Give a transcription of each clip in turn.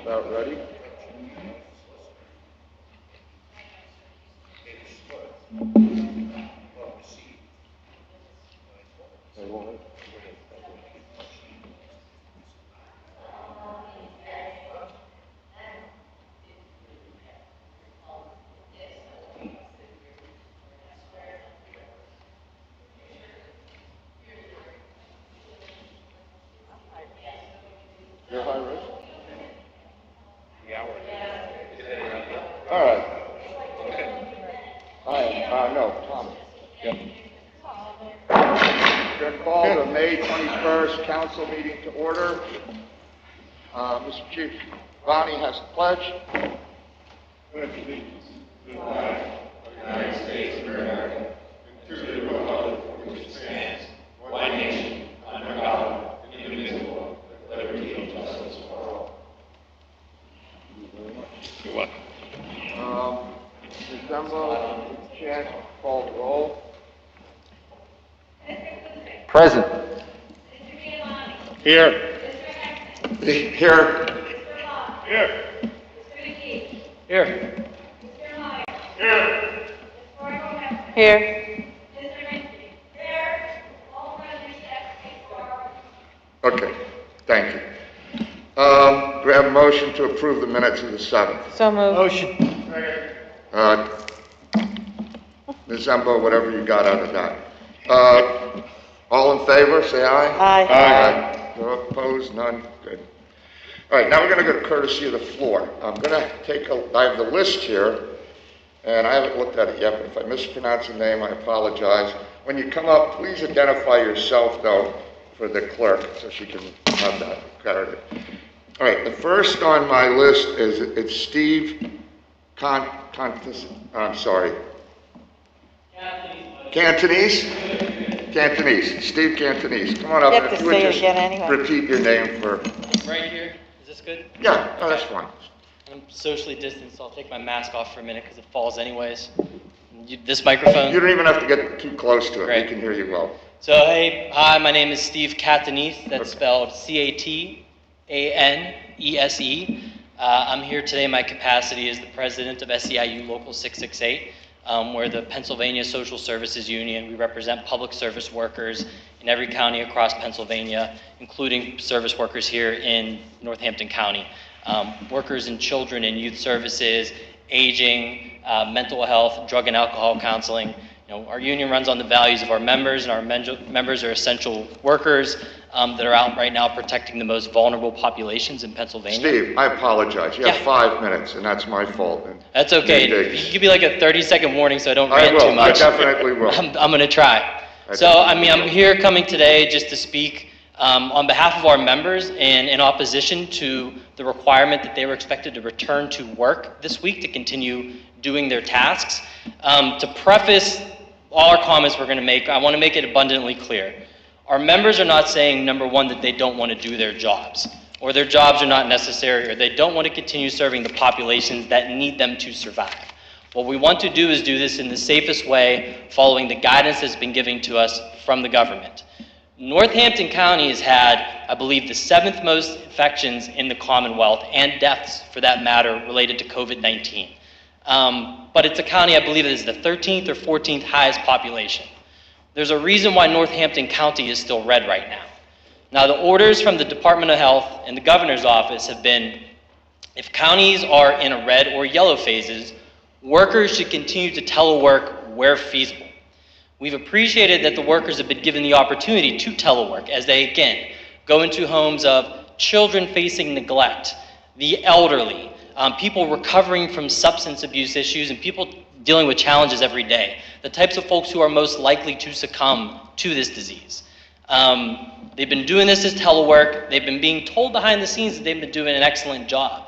About ready? You're high risk? Yeah, all right. No, Tom. Yep. We're going to call the May 21st council meeting to order. Mr. Chief, Bonnie has the pledge. Pledge allegiance to the flag of the United States of America and to the republic for which it stands, one nation, under God, indivisible, with liberty and justice for all. You're welcome. Ms. Zembo, chance to call the roll. Present. Here. Here. Here. Here. Here. Here. Okay, thank you. Do we have a motion to approve the minutes of the 7th? So moved. Motion. Ms. Zembo, whatever you got out of that. All in favor, say aye. Aye. Aye. No opposed, none, good. All right, now we're going to go to courtesy of the floor. I'm going to I have the list here, and I haven't looked at it yet, but if I mispronounce the name, I apologize. When you come up, please identify yourself, though, for the clerk, so she can have that clarity. All right, the first on my list is, it's Steve I'm sorry. Cantonese? Cantonese, Steve Cantonese. Come on up. You have to If you would say it just again anyway. repeat your name for... Right here, is this good? Yeah, no, that's fine. I'm socially distanced, so I'll take my mask off for a minute because it falls anyways. This microphone? You don't even have to get too close to it. Great. We can hear you well. So, hi, my name is Steve Catanese. That's spelled Catanese. I'm here today in my capacity as the president of SEIU Local 668. We're the Pennsylvania Social Services Union. We represent public service workers in every county across Pennsylvania, including service workers here in Northampton County. Workers in children and youth services, aging, mental health, drug and alcohol counseling. Our union runs on the values of our members, and our members are essential workers that are out right now protecting the most vulnerable populations in Pennsylvania. Steve, I apologize. You have 5 minutes, and that's my fault. That's okay. You give me like a 30-second warning so I don't rant too much. I definitely will. I'm going to try. I'm here coming today just to speak on behalf of our members and in opposition to the requirement that they were expected to return to work this week to continue doing their tasks. To preface all our comments we're going to make, I want to make it abundantly clear. Our members are not saying, number one, that they don't want to do their jobs, or their jobs are not necessary, or they don't want to continue serving the populations that need them to survive. What we want to do is do this in the safest way, following the guidance that's been given to us from the government. Northampton County has had, I believe, the 7th most infections in the Commonwealth, and deaths for that matter, related to COVID-19. But it's a county, I believe, that is the 13th or 14th highest population. There's a reason why Northampton County is still red right now. Now, the orders from the Department of Health and the governor's office have been, if counties are in a red or yellow phases, workers should continue to telework where feasible. We've appreciated that the workers have been given the opportunity to telework as they, again, go into homes of children facing neglect, the elderly, people recovering from substance abuse issues, and people dealing with challenges every day, the types of folks who are most likely to succumb to this disease. They've been doing this as telework. They've been being told behind the scenes that they've been doing an excellent job.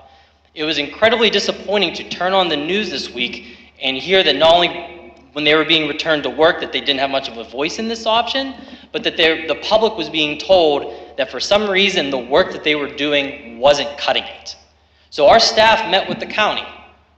It was incredibly disappointing to turn on the news this week and hear that not only when they were being returned to work that they didn't have much of a voice in this option, but that the public was being told that for some reason the work that they were doing wasn't cutting it. So our staff met with the county.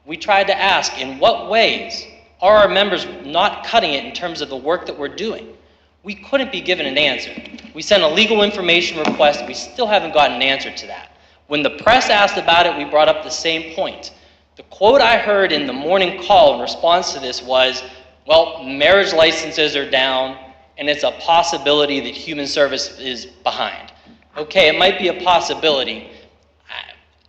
We tried to ask, in what ways are our members not cutting it in terms of the work that we're doing? We couldn't be given an answer. We sent a legal information request. We still haven't gotten an answer to that. When the press asked about it, we brought up the same point. The quote I heard in the morning call in response to this was, well, marriage licenses are down, and it's a possibility that human service is behind. Okay, it might be a possibility.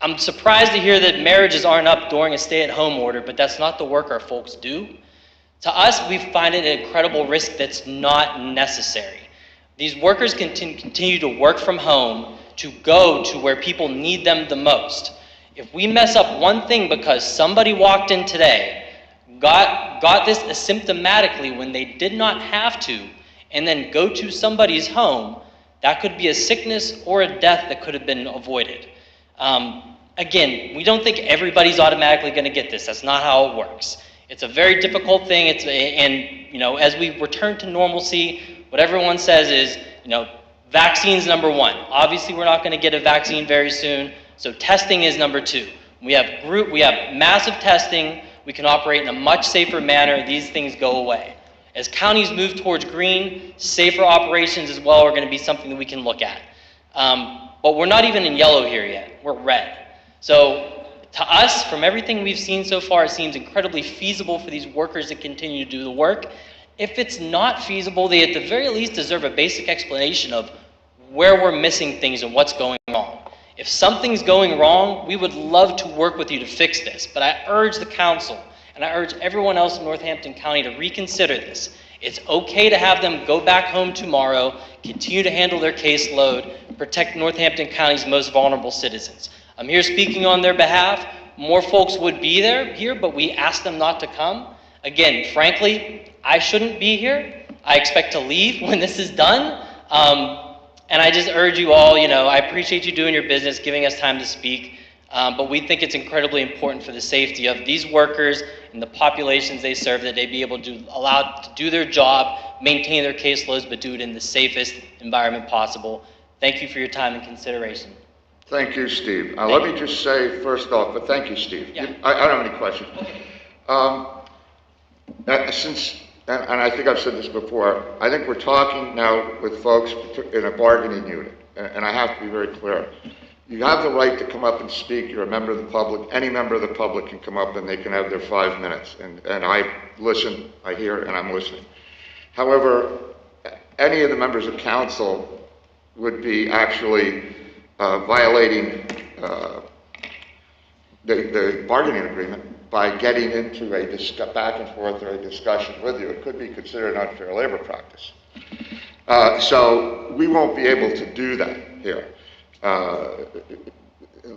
I'm surprised to hear that marriages aren't up during a stay-at-home order, but that's not the work our folks do. To us, we find it an incredible risk that's not necessary. These workers continue to work from home to go to where people need them the most. If we mess up one thing because somebody walked in today, got this asymptomatically when they did not have to, and then go to somebody's home, that could be a sickness or a death that could have been avoided. Again, we don't think everybody's automatically going to get this. That's not how it works. It's a very difficult thing. And as we return to normalcy, what everyone says is, vaccine's number one. Obviously, we're not going to get a vaccine very soon, so testing is number two. We have massive testing. We can operate in a much safer manner. These things go away. As counties move towards green, safer operations as well are going to be something that we can look at. But we're not even in yellow here yet. We're red. So to us, from everything we've seen so far, it seems incredibly feasible for these workers to continue to do the work. If it's not feasible, they at the very least deserve a basic explanation of where we're missing things and what's going wrong. If something's going wrong, we would love to work with you to fix this. But I urge the council, and I urge everyone else in Northampton County to reconsider this. It's okay to have them go back home tomorrow, continue to handle their caseload, protect Northampton County's most vulnerable citizens. I'm here speaking on their behalf. More folks would be here, but we asked them not to come. Again, frankly, I shouldn't be here. I expect to leave when this is done. And I just urge you all, I appreciate you doing your business, giving us time to speak. But we think it's incredibly important for the safety of these workers and the populations they serve that they be able to allow to do their job, maintain their caseloads, but do it in the safest environment possible. Thank you for your time and consideration. Thank you, Steve. Let me just say first off, but thank you, Steve. Yeah. I don't have any questions. And I think I've said this before, I think we're talking now with folks in a bargaining unit, and I have to be very clear. You have the right to come up and speak. You're a member of the public. Any member of the public can come up and they can have their 5 minutes. And I listen, I hear, and I'm listening. However, any of the members of council would be actually violating the bargaining agreement by getting into a back and forth or a discussion with you. It could be considered an unfair labor practice. So we won't be able to do that here.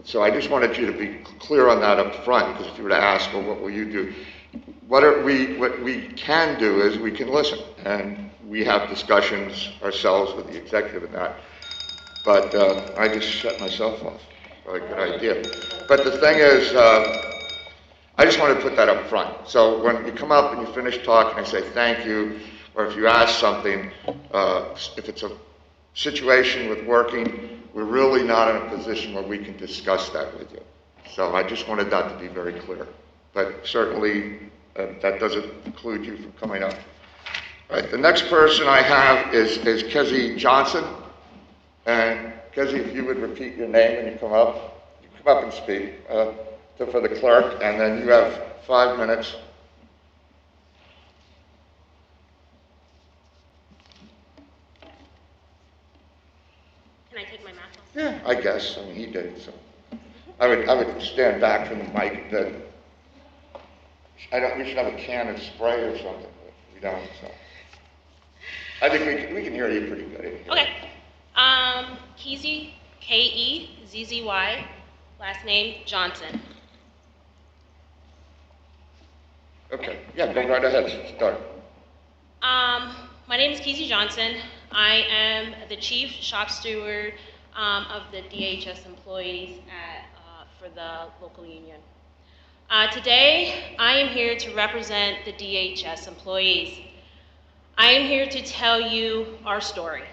So I just wanted you to be clear on that up front, because if you were to ask, well, what will you do? What we can do is we can listen, and we have discussions ourselves with the executive and that. But I just shut myself off. Probably a good idea. But the thing is, I just want to put that up front. So when you come up and you finish talking, I say thank you, or if you ask something, if it's a situation with working, we're really not in a position where we can discuss that with you. So I just wanted that to be very clear. But certainly, that doesn't preclude you from coming up. All right, the next person I have is Kizzy Johnson. And Kizzy, if you would repeat your name when you come up and speak for the clerk, and then you have 5 minutes. Can I take my mask off? Yeah, I guess. I mean, he did. So I would stand back from the mic. We should have a can of spray or something, but we don't. So I think we can hear you pretty good in here. Okay. Kizzy, K-E-Z-Z-Y, last name Johnson. Okay. Yeah, go right ahead. Start. My name is Kizzy Johnson. I am the chief shop steward of the DHS employees for the local union. Today, I am here to represent the DHS employees. I am here to tell you our story.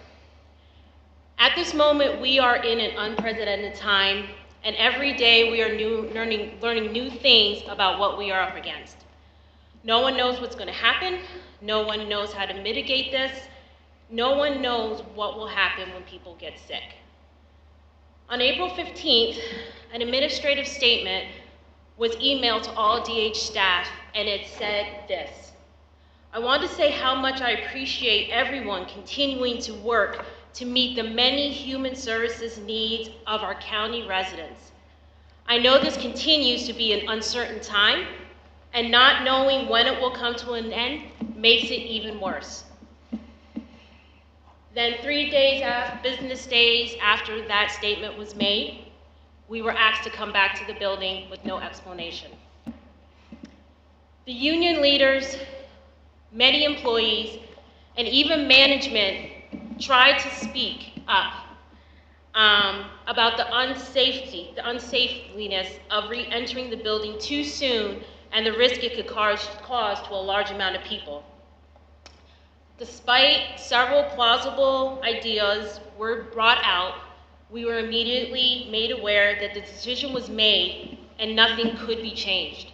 At this moment, we are in an unprecedented time, and every day we are learning new things about what we are up against. No one knows what's going to happen. No one knows how to mitigate this. No one knows what will happen when people get sick. On April 15th, an administrative statement was emailed to all DH staff, and it said this: I want to say how much I appreciate everyone continuing to work to meet the many human services needs of our county residents. I know this continues to be an uncertain time, and not knowing when it will come to an end makes it even worse. Then 3 days after, business days after that statement was made, we were asked to come back to the building with no explanation. The union leaders, many employees, and even management tried to speak up about the unsafeness of re-entering the building too soon and the risk it could cause to a large amount of people. Despite several plausible ideas were brought out, we were immediately made aware that the decision was made and nothing could be changed.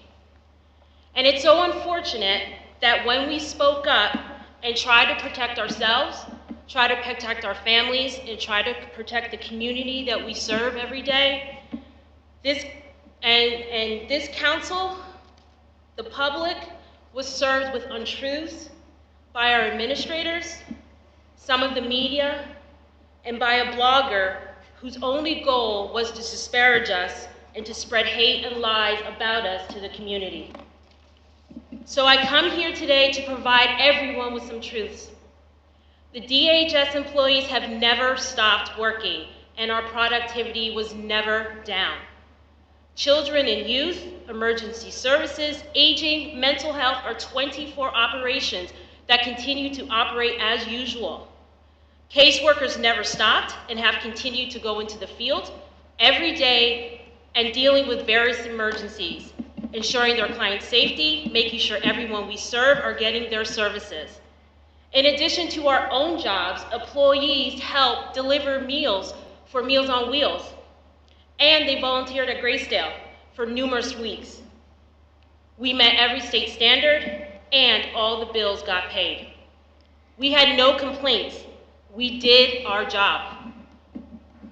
And it's so unfortunate that when we spoke up and tried to protect ourselves, try to protect our families, and try to protect the community that we serve every day, this council, the public, was served with untruths by our administrators, some of the media, and by a blogger whose only goal was to disparage us and to spread hate and lies about us to the community. So I come here today to provide everyone with some truths. The DHS employees have never stopped working, and our productivity was never down. Children and youth, emergency services, aging, mental health are 24 operations that continue to operate as usual. Caseworkers never stopped and have continued to go into the field every day and dealing with various emergencies, ensuring their clients' safety, making sure everyone we serve are getting their services. In addition to our own jobs, employees help deliver meals for Meals on Wheels, and they volunteered at Graysdale for numerous weeks. We met every state standard, and all the bills got paid. We had no complaints. We did our job.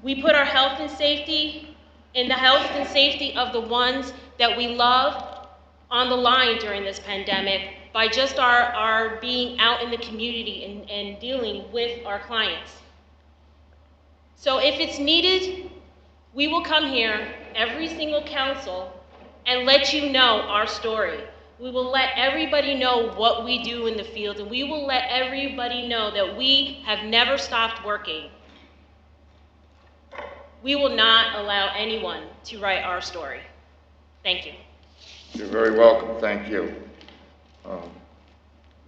We put our health and safety and the health and safety of the ones that we love on the line during this pandemic by just our being out in the community and dealing with our clients. So if it's needed, we will come here, every single council, and let you know our story. We will let everybody know what we do in the field, and we will let everybody know that we have never stopped working. We will not allow anyone to write our story. Thank you. You're very welcome, thank you.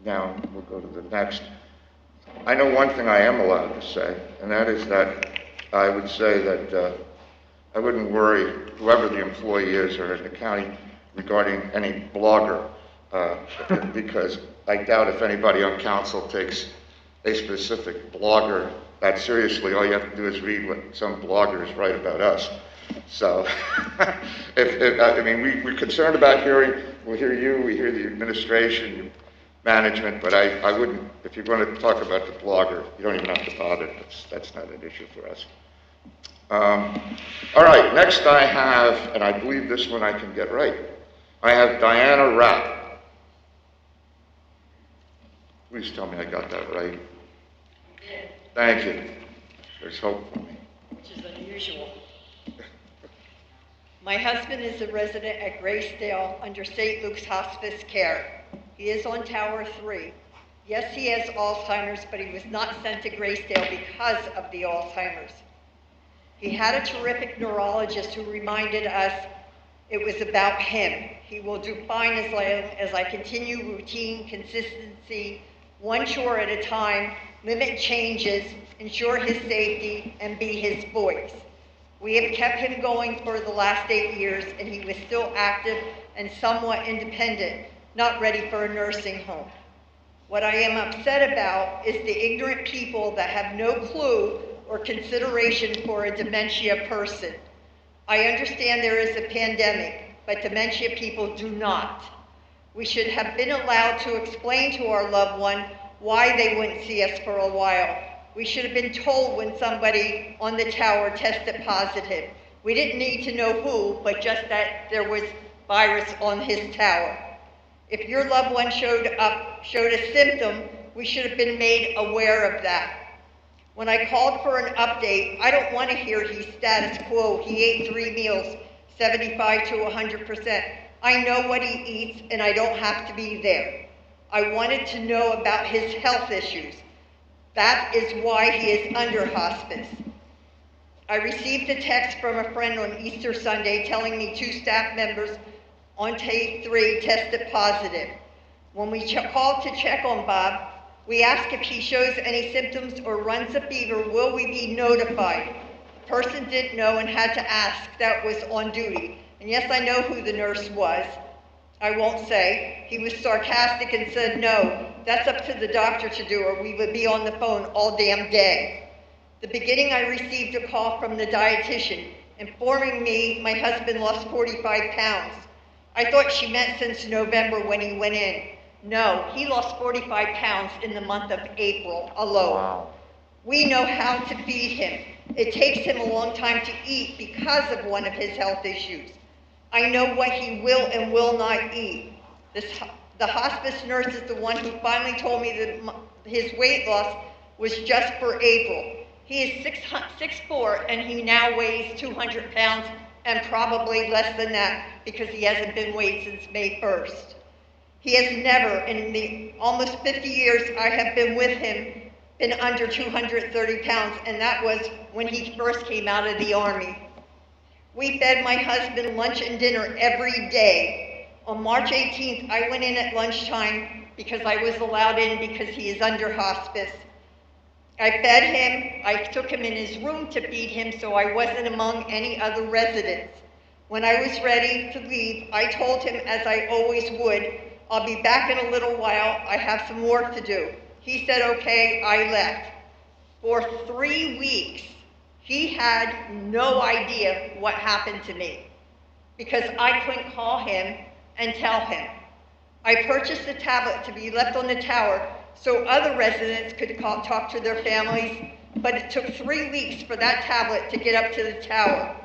Now we'll go to the next. I know one thing I am allowed to say, and that is that I would say that I wouldn't worry whoever the employee is or in the county regarding any blogger, because I doubt if anybody on council takes a specific blogger that seriously. All you have to do is read what some bloggers write about us. So, I mean, we're concerned about hearing, we hear you, we hear the administration, management, but I wouldn't, if you're going to talk about the blogger, you don't even have to bother. That's not an issue for us. All right, next I have, and I believe this one I can get right, I have Diana Rapp. Please tell me I got that right. You did, Thank you. There's hope for me. which is unusual. My husband is a resident at Graysdale under St. Luke's Hospice Care. He is on Tower 3. Yes, he has Alzheimer's, but he was not sent to Graysdale because of the Alzheimer's. He had a terrific neurologist who reminded us it was about him. He will do fine as I continue routine consistency, one chore at a time, limit changes, ensure his safety, and be his voice. We have kept him going for the last 8 years, and he was still active and somewhat independent, not ready for a nursing home. What I am upset about is the ignorant people that have no clue or consideration for a dementia person. I understand there is a pandemic, but dementia people do not. We should have been allowed to explain to our loved one why they wouldn't see us for a while. We should have been told when somebody on the tower tested positive. We didn't need to know who, but just that there was virus on his tower. If your loved one showed a symptom, we should have been made aware of that. When I called for an update, I don't want to hear he's status quo. He ate 3 meals, 75 to 100%. I know what he eats, and I don't have to be there. I wanted to know about his health issues. That is why he is under hospice. I received a text from a friend on Easter Sunday telling me 2 staff members on day 3 tested positive. When we called to check on Bob, we asked if he shows any symptoms or runs a fever, will we be notified? The person didn't know and had to ask that was on duty. And yes, I know who the nurse was. I won't say. He was sarcastic and said, no, that's up to the doctor to do, or we would be on the phone all damn day. The beginning, I received a call from the dietitian informing me my husband lost 45 pounds. I thought she meant since November when he went in. No, he lost 45 pounds in the month of April alone. Wow. We know how to feed him. It takes him a long time to eat because of one of his health issues. I know what he will and will not eat. The hospice nurse is the one who finally told me that his weight loss was just for April. He is 6'4", and he now weighs 200 pounds and probably less than that because he hasn't been weighed since May 1st. He has never, in the almost 50 years I have been with him, been under 230 pounds, and that was when he first came out of the Army. We fed my husband lunch and dinner every day. On March 18th, I went in at lunchtime because I was allowed in because he is under hospice. I fed him, I took him in his room to feed him so I wasn't among any other residents. When I was ready to leave, I told him, as I always would, I'll be back in a little while, I have some work to do. He said, okay, I left. For 3 weeks, he had no idea what happened to me because I couldn't call him and tell him. I purchased a tablet to be left on the tower so other residents could talk to their families, but it took 3 weeks for that tablet to get up to the tower.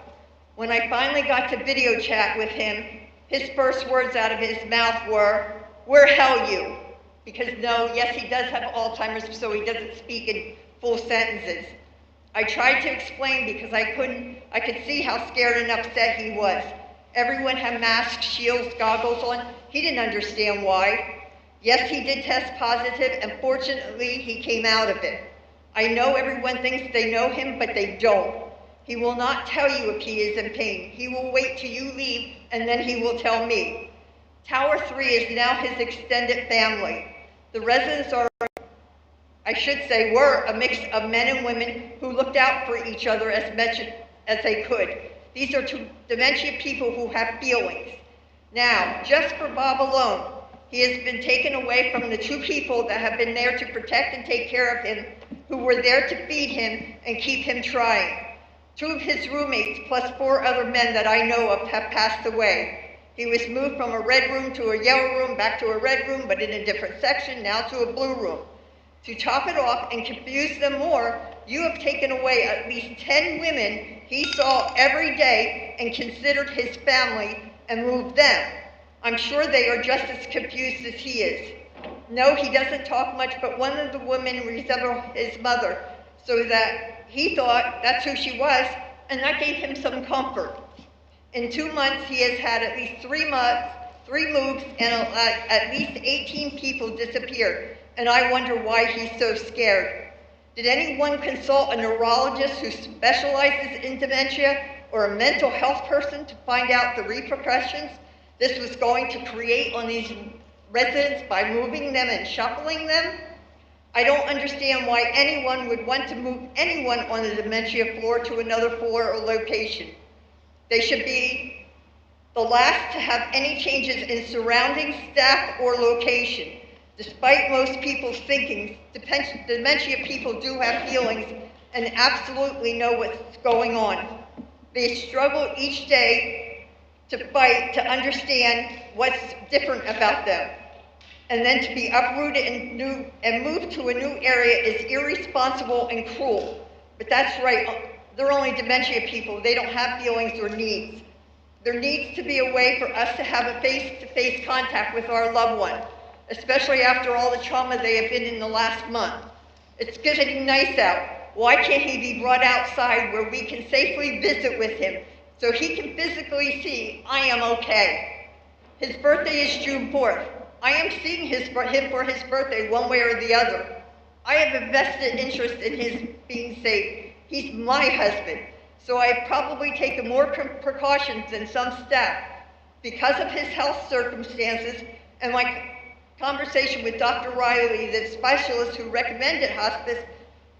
When I finally got to video chat with him, his first words out of his mouth were, "Where hell you?" Because yes, he does have Alzheimer's, so he doesn't speak in full sentences. I tried to explain because I could see how scared and upset he was. Everyone had masks, shields, goggles on. He didn't understand why. Yes, he did test positive, and fortunately, he came out of it. I know everyone thinks they know him, but they don't. He will not tell you if he is in pain. He will wait till you leave, and then he will tell me. Tower 3 is now his extended family. The residents were a mix of men and women who looked out for each other as much as they could. These are 2 dementia people who have feelings. Now, just for Bob alone, he has been taken away from the 2 people that have been there to protect and take care of him, who were there to feed him and keep him trying. 2 of his roommates, plus 4 other men that I know of, have passed away. He was moved from a red room to a yellow room, back to a red room, but in a different section, now to a blue room. To top it off and confuse them more, you have taken away at least 10 women he saw every day and considered his family and moved them. I'm sure they are just as confused as he is. No, he doesn't talk much, but one of the women resembled his mother, so that he thought that's who she was, and that gave him some comfort. In 2 months, he has had at least 3 moves, and at least 18 people disappeared, and I wonder why he's so scared. Did anyone consult a neurologist who specializes in dementia or a mental health person to find out the repercussions this was going to create on these residents by moving them and shuffling them? I don't understand why anyone would want to move anyone on the dementia floor to another floor or location. They should be the last to have any changes in surrounding staff or location. Despite most people's thinking, dementia people do have feelings and absolutely know what's going on. They struggle each day to fight to understand what's different about them. and then to be uprooted and moved to a new area is irresponsible and cruel. But that's right, they're only dementia people. They don't have feelings or needs. There needs to be a way for us to have a face-to-face contact with our loved one, especially after all the trauma they have been in the last month. It's getting nice out. Why can't he be brought outside where we can safely visit with him so he can physically see I am okay? His birthday is June 4th. I am seeing him for his birthday one way or the other. I have a vested interest in his being safe. He's my husband, so I've probably taken more precautions than some staff. Because of his health circumstances and my conversation with Dr. Riley, the specialist who recommended hospice,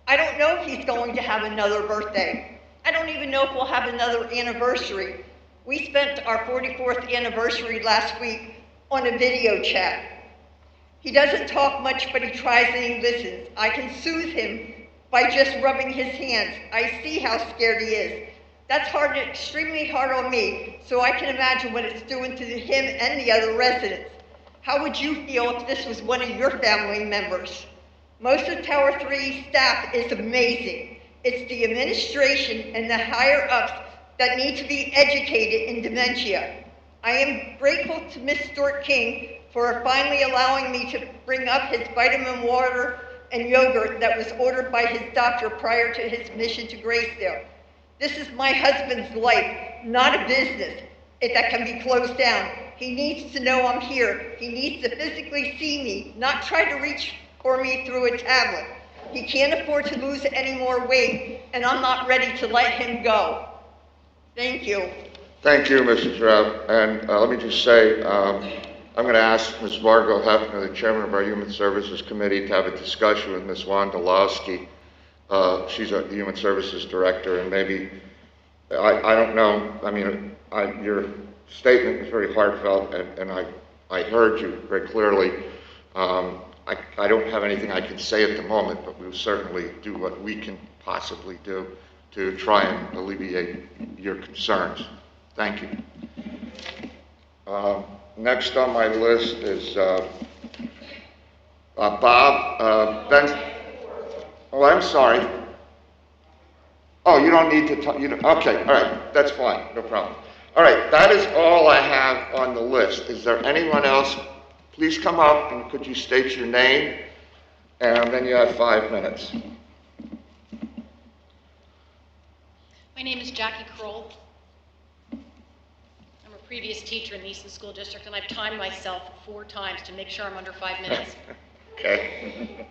I don't know if he's going to have another birthday. I don't even know if we'll have another anniversary. We spent our 44th anniversary last week on a video chat. He doesn't talk much, but he tries and he listens. I can soothe him by just rubbing his hands. I see how scared he is. That's extremely hard on me, so I can imagine what it's doing to him and the other residents. How would you feel if this was one of your family members? Most of Tower 3 staff is amazing. It's the administration and the higher ups that need to be educated in dementia. I am grateful to Ms. Stewart King for finally allowing me to bring up his vitamin water and yogurt that was ordered by his doctor prior to his mission to Graysdale. This is my husband's life, not a business that can be closed down. He needs to know I'm here. He needs to physically see me, not try to reach for me through a tablet. He can't afford to lose any more weight, and I'm not ready to let him go. Thank you. Thank you, Mrs. Rapp. And let me just say, I'm going to ask Ms. Margot Hefner, the chairman of our Human Services Committee, to have a discussion with Ms. Wanda Lowski. She's the Human Services Director, and maybe, I don't know, I mean, your statement was very heartfelt, and I heard you very clearly. I don't have anything I can say at the moment, but we'll certainly do what we can possibly do to try and alleviate your concerns. Thank you. Next on my list is Bob Ben. Oh, I'm sorry. Oh, you don't need to talk. Okay, all right, that's fine, no problem. All right, that is all I have on the list. Is there anyone else? Please come up and could you state your name? And then you have 5 minutes. My name is Jackie Kroll. I'm a previous teacher in the Easton School District, and I've timed myself 4 times to make sure I'm under 5 minutes. Okay.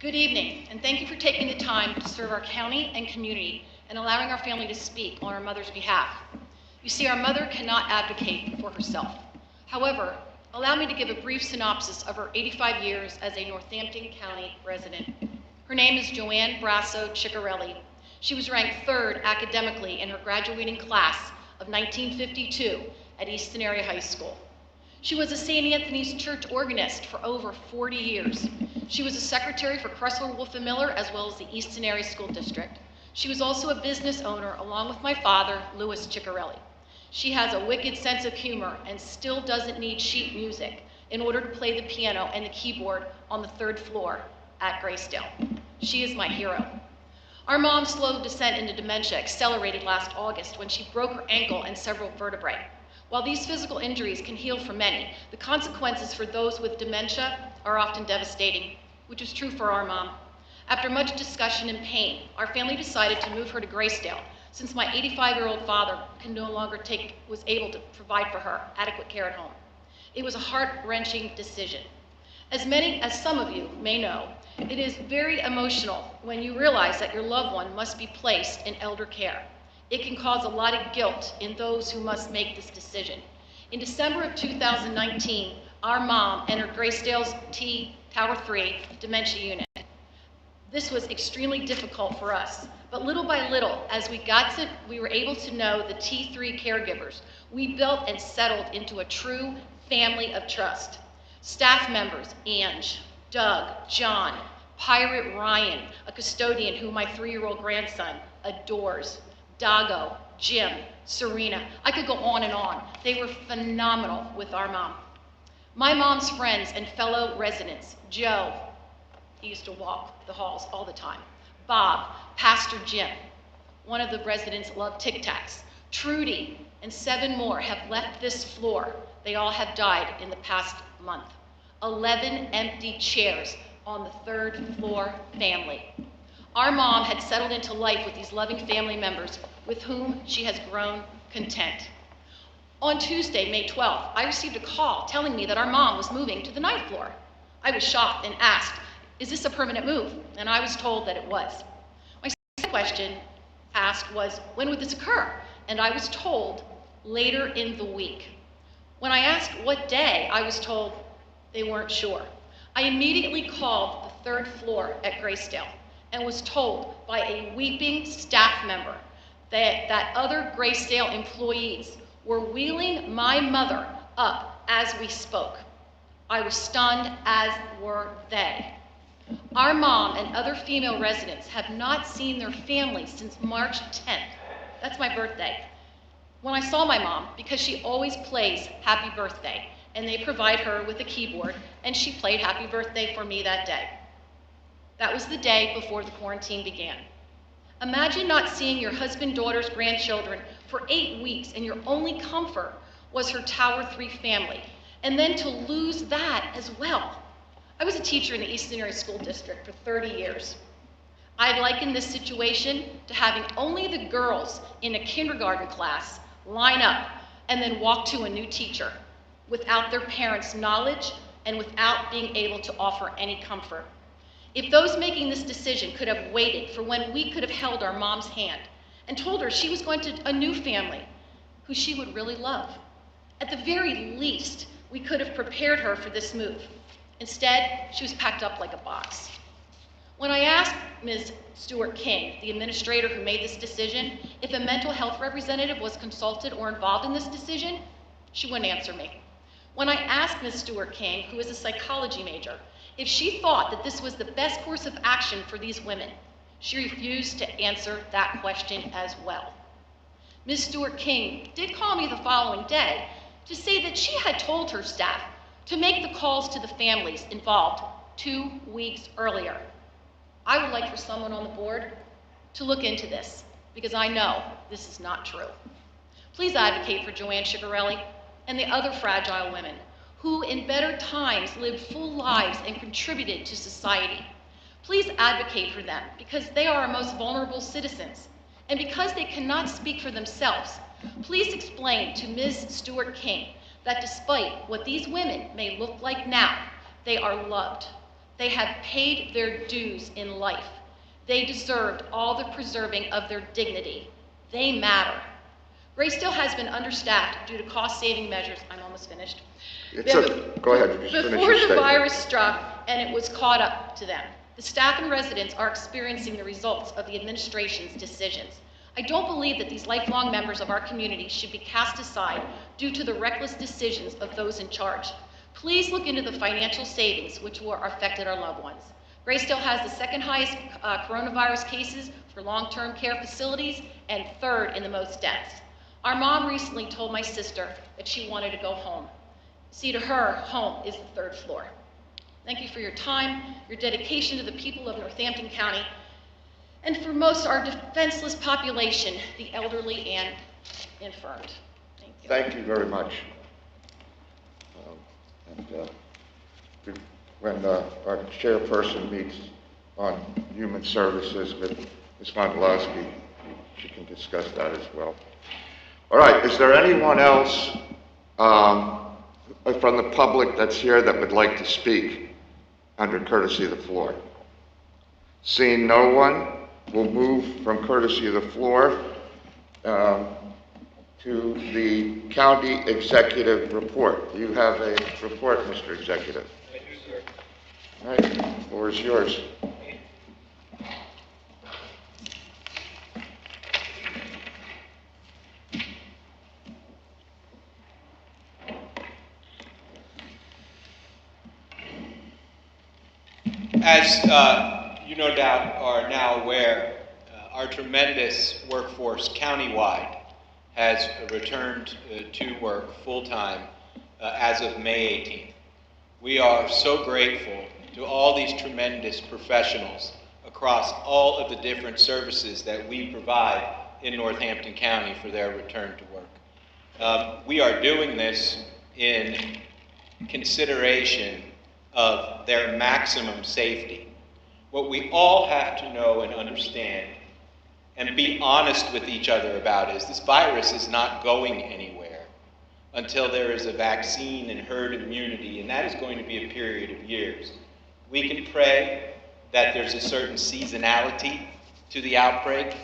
Good evening, and thank you for taking the time to serve our county and community and allowing our family to speak on our mother's behalf. You see, our mother cannot advocate for herself. However, allow me to give a brief synopsis of her 85 years as a Northampton County resident. Her name is Joanne Brasso Ciccarelli. She was ranked 3rd academically in her graduating class of 1952 at Easton Area High School. She was a St. Anthony's Church organist for over 40 years. She was a secretary for Cressler, Wolf & Miller, as well as the Easton Area School District. She was also a business owner, along with my father, Louis Ciccarelli. She has a wicked sense of humor and still doesn't need sheet music in order to play the piano and the keyboard on the 3rd floor at Graysdale. She is my hero. Our mom's slow descent into dementia accelerated last August when she broke her ankle and several vertebrae. While these physical injuries can heal for many, the consequences for those with dementia are often devastating, which is true for our mom. After much discussion and pain, our family decided to move her to Graysdale since my 85-year-old father was able to provide for her adequate care at home. It was a heart-wrenching decision. As some of you may know, it is very emotional when you realize that your loved one must be placed in elder care. It can cause a lot of guilt in those who must make this decision. In December of 2019, our mom entered Graysdale's Tower 3 dementia unit. This was extremely difficult for us, but little by little, as we were able to know the T3 caregivers, we built and settled into a true family of trust. Staff members, Ange, Doug, John, Pirate Ryan, a custodian who my 3-year-old grandson adores, Dago, Jim, Serena. I could go on and on. They were phenomenal with our mom. My mom's friends and fellow residents, Joe, he used to walk the halls all the time, Bob, Pastor Jim, one of the residents loved Tic Tacs, Trudy, and 7 more have left this floor. They all have died in the past month. 11 empty chairs on the 3rd floor family. Our mom had settled into life with these loving family members with whom she has grown content. On Tuesday, May 12th, I received a call telling me that our mom was moving to the 9th floor. I was shocked and asked, "Is this a permanent move?" And I was told that it was. My second question asked was, "When would this occur?" And I was told, later in the week. When I asked what day, I was told they weren't sure. I immediately called the 3rd floor at Graysdale and was told by a weeping staff member that other Graysdale employees were wheeling my mother up as we spoke. I was stunned, as were they. Our mom and other female residents have not seen their families since March 10th. That's my birthday. When I saw my mom, because she always plays Happy Birthday, and they provide her with a keyboard, and she played Happy Birthday for me that day. That was the day before the quarantine began. Imagine not seeing your husband, daughters, grandchildren for 8 weeks, and your only comfort was her Tower 3 family, and then to lose that as well. I was a teacher in the Easton Area School District for 30 years. I liken this situation to having only the girls in a kindergarten class line up and then walk to a new teacher without their parents' knowledge and without being able to offer any comfort. If those making this decision could have waited for when we could have held our mom's hand and told her she was going to a new family who she would really love, at the very least, we could have prepared her for this move. Instead, she was packed up like a box. When I asked Ms. Stewart King, the administrator who made this decision, if a mental health representative was consulted or involved in this decision, she wouldn't answer me. When I asked Ms. Stewart King, who is a psychology major, if she thought that this was the best course of action for these women, she refused to answer that question as well. Ms. Stewart King did call me the following day to say that she had told her staff to make the calls to the families involved 2 weeks earlier. I would like for someone on the board to look into this, because I know this is not true. Please advocate for Joanne Chigarelli and the other fragile women who in better times lived full lives and contributed to society. Please advocate for them, because they are our most vulnerable citizens. And because they cannot speak for themselves, please explain to Ms. Stewart King that despite what these women may look like now, they are loved. They have paid their dues in life. They deserved all the preserving of their dignity. They matter. Graysdale has been understaffed due to cost-saving measures. I'm almost finished. Go ahead. Just finish Before your the statement. virus struck and it was caught up to them, the staff and residents are experiencing the results of the administration's decisions. I don't believe that these lifelong members of our community should be cast aside due to the reckless decisions of those in charge. Please look into the financial savings which will affect our loved ones. Graysdale has the second highest coronavirus cases for long-term care facilities and 3rd in the most deaths. Our mom recently told my sister that she wanted to go home. See, to her, home is the 3rd floor. Thank you for your time, your dedication to the people of Northampton County, and for most our defenseless population, the elderly and infirmed. Thank you. Thank you very much. When our chairperson meets on human services with Ms. Mondolowski, she can discuss that as well. All right, is there anyone else from the public that's here that would like to speak under courtesy of the floor? Seeing no one, we'll move from courtesy of the floor to the county executive report. Do you have a report, Mr. Executive? I do, sir. All right, the floor is yours. As you no doubt are now aware, our tremendous workforce countywide has returned to work full-time as of May 18th. We are so grateful to all these tremendous professionals across all of the different services that we provide in Northampton County for their return to work. We are doing this in consideration of their maximum safety. What we all have to know and understand and be honest with each other about is this virus is not going anywhere until there is a vaccine and herd immunity, and that is going to be a period of years. We can pray that there's a certain seasonality to the outbreak,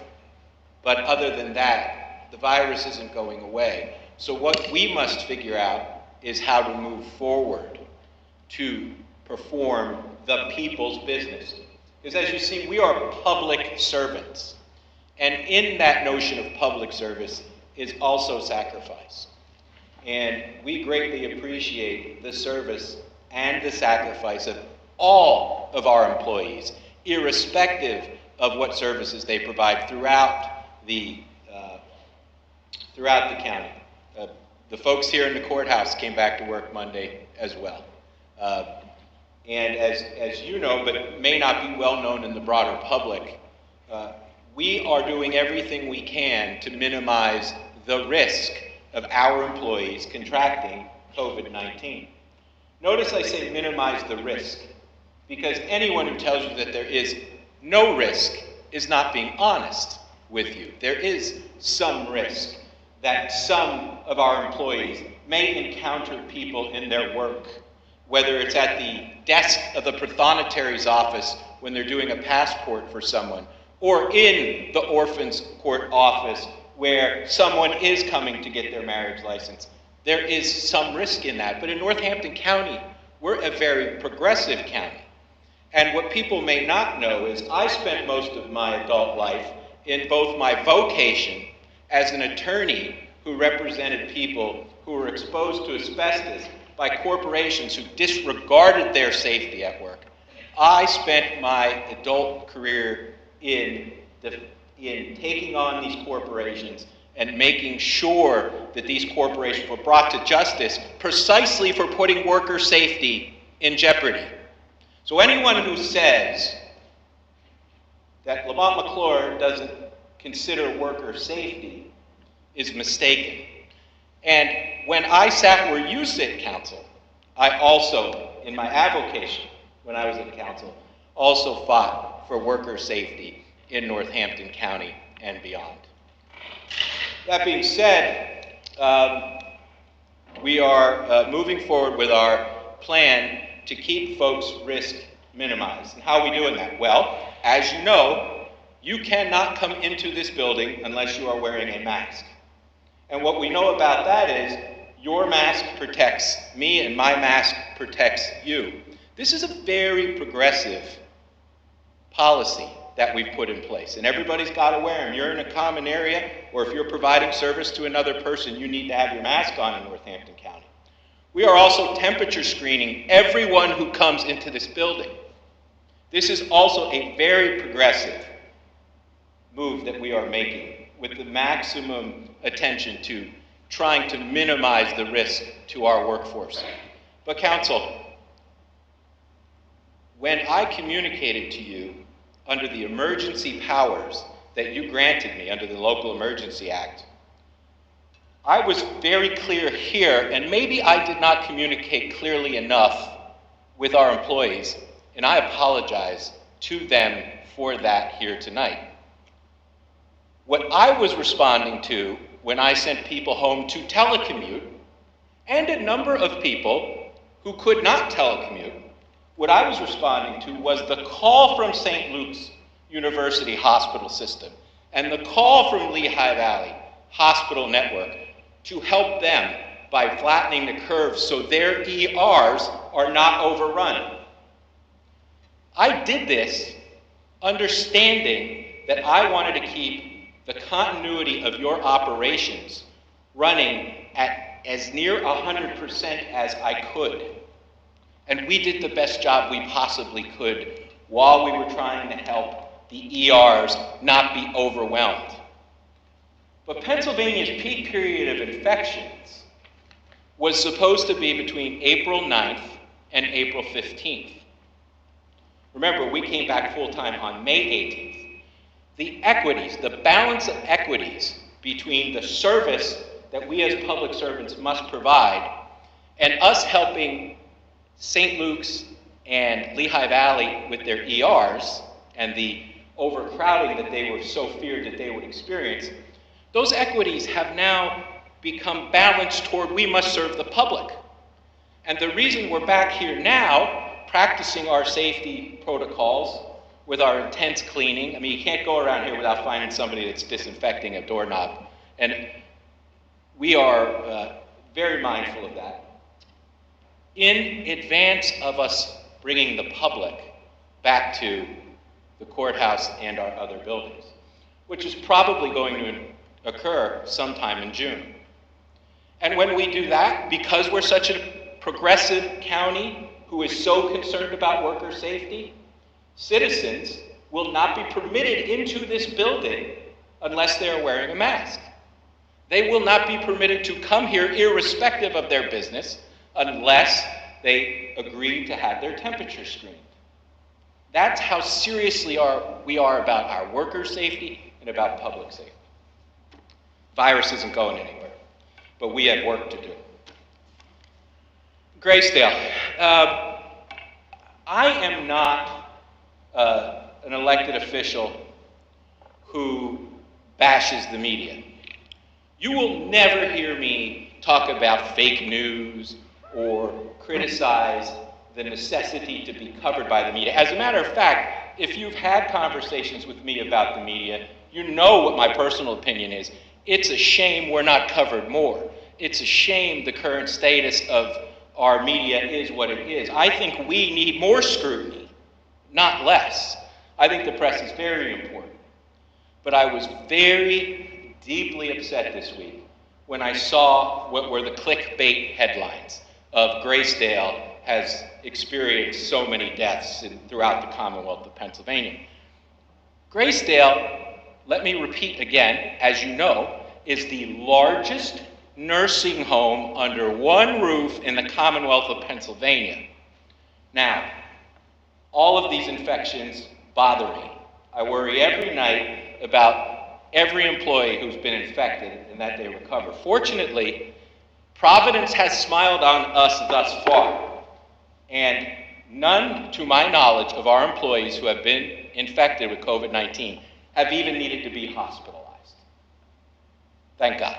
but other than that, the virus isn't going away. So what we must figure out is how to move forward to perform the people's business. Because as you see, we are public servants. And in that notion of public service is also sacrifice. And we greatly appreciate the service and the sacrifice of all of our employees, irrespective of what services they provide throughout the county. The folks here in the courthouse came back to work Monday as well. And as you know, but may not be well known in the broader public, we are doing everything we can to minimize the risk of our employees contracting COVID-19. Notice I say minimize the risk, because anyone who tells you that there is no risk is not being honest with you. There is some risk that some of our employees may encounter people in their work, whether it's at the desk of the prothonotary office when they're doing a passport for someone, or in the orphans court office where someone is coming to get their marriage license. There is some risk in that. But in Northampton County, we're a very progressive county. And what people may not know is I spent most of my adult life in both my vocation as an attorney who represented people who were exposed to asbestos by corporations who disregarded their safety at work. I spent my adult career in taking on these corporations and making sure that these corporations were brought to justice precisely for putting worker safety in jeopardy. So anyone who says that Lamont McClure doesn't consider worker safety is mistaken. And when I sat where you sit, counsel, I also, in my avocation, when I was in council, also fought for worker safety in Northampton County and beyond. That being said, we are moving forward with our plan to keep folks' risk minimized. And how are we doing that? Well, as you know, you cannot come into this building unless you are wearing a mask. And what we know about that is your mask protects me and my mask protects you. This is a very progressive policy that we've put in place. And everybody's got to wear them. You're in a common area, or if you're providing service to another person, you need to have your mask on in Northampton County. We are also temperature screening everyone who comes into this building. This is also a very progressive move that we are making with the maximum attention to trying to minimize the risk to our workforce. But counsel, when I communicated to you under the emergency powers that you granted me under the Local Emergency Act, I was very clear here, and maybe I did not communicate clearly enough with our employees, and I apologize to them for that here tonight. What I was responding to when I sent people home to telecommute, and a number of people who could not telecommute, what I was responding to was the call from St. Luke's University Hospital System and the call from Lehigh Valley Hospital Network to help them by flattening the curve so their ERs are not overrun. I did this understanding that I wanted to keep the continuity of your operations running at as near 100% as I could. And we did the best job we possibly could while we were trying to help the ERs not be overwhelmed. But Pennsylvania's peak period of infections was supposed to be between April 9th and April 15th. Remember, we came back full-time on May 18th. The equities, the balance of equities between the service that we as public servants must provide and us helping St. Luke's and Lehigh Valley with their ERs and the overcrowding that they were so feared that they would experience, those equities have now become balanced toward we must serve the public. And the reason we're back here now, practicing our safety protocols with our intense cleaning, I mean, you can't go around here without finding somebody that's disinfecting a doorknob. And we are very mindful of that. In advance of us bringing the public back to the courthouse and our other buildings, which is probably going to occur sometime in June. And when we do that, because we're such a progressive county who is so concerned about worker safety, citizens will not be permitted into this building unless they are wearing a mask. They will not be permitted to come here irrespective of their business unless they agree to have their temperature screened. That's how seriously we are about our worker safety and about public safety. Virus isn't going anywhere, but we have work to do. Graysdale. I am not an elected official who bashes the media. You will never hear me talk about fake news or criticize the necessity to be covered by the media. As a matter of fact, if you've had conversations with me about the media, you know what my personal opinion is. It's a shame we're not covered more. It's a shame the current status of our media is what it is. I think we need more scrutiny, not less. I think the press is very important. But I was very deeply upset this week when I saw what were the clickbait headlines of Graysdale has experienced so many deaths throughout the Commonwealth of Pennsylvania. Graysdale, let me repeat again, as you know, is the largest nursing home under one roof in the Commonwealth of Pennsylvania. Now, all of these infections bother me. I worry every night about every employee who's been infected and that they recover. Fortunately, Providence has smiled on us thus far, and none, to my knowledge, of our employees who have been infected with COVID-19 have even needed to be hospitalized. Thank God.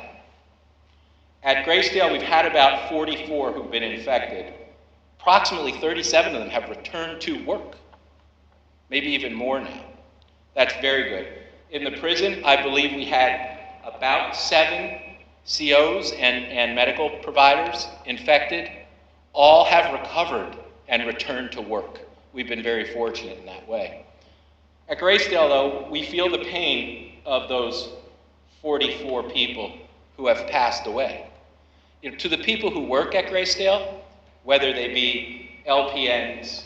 At Graysdale, we've had about 44 who've been infected. Approximately 37 of them have returned to work, maybe even more now. That's very good. In the prison, I believe we had about 7 COs and medical providers infected. All have recovered and returned to work. We've been very fortunate in that way. At Graysdale, though, we feel the pain of those 44 people who have passed away. You know, to the people who work at Graysdale, whether they be LPNs,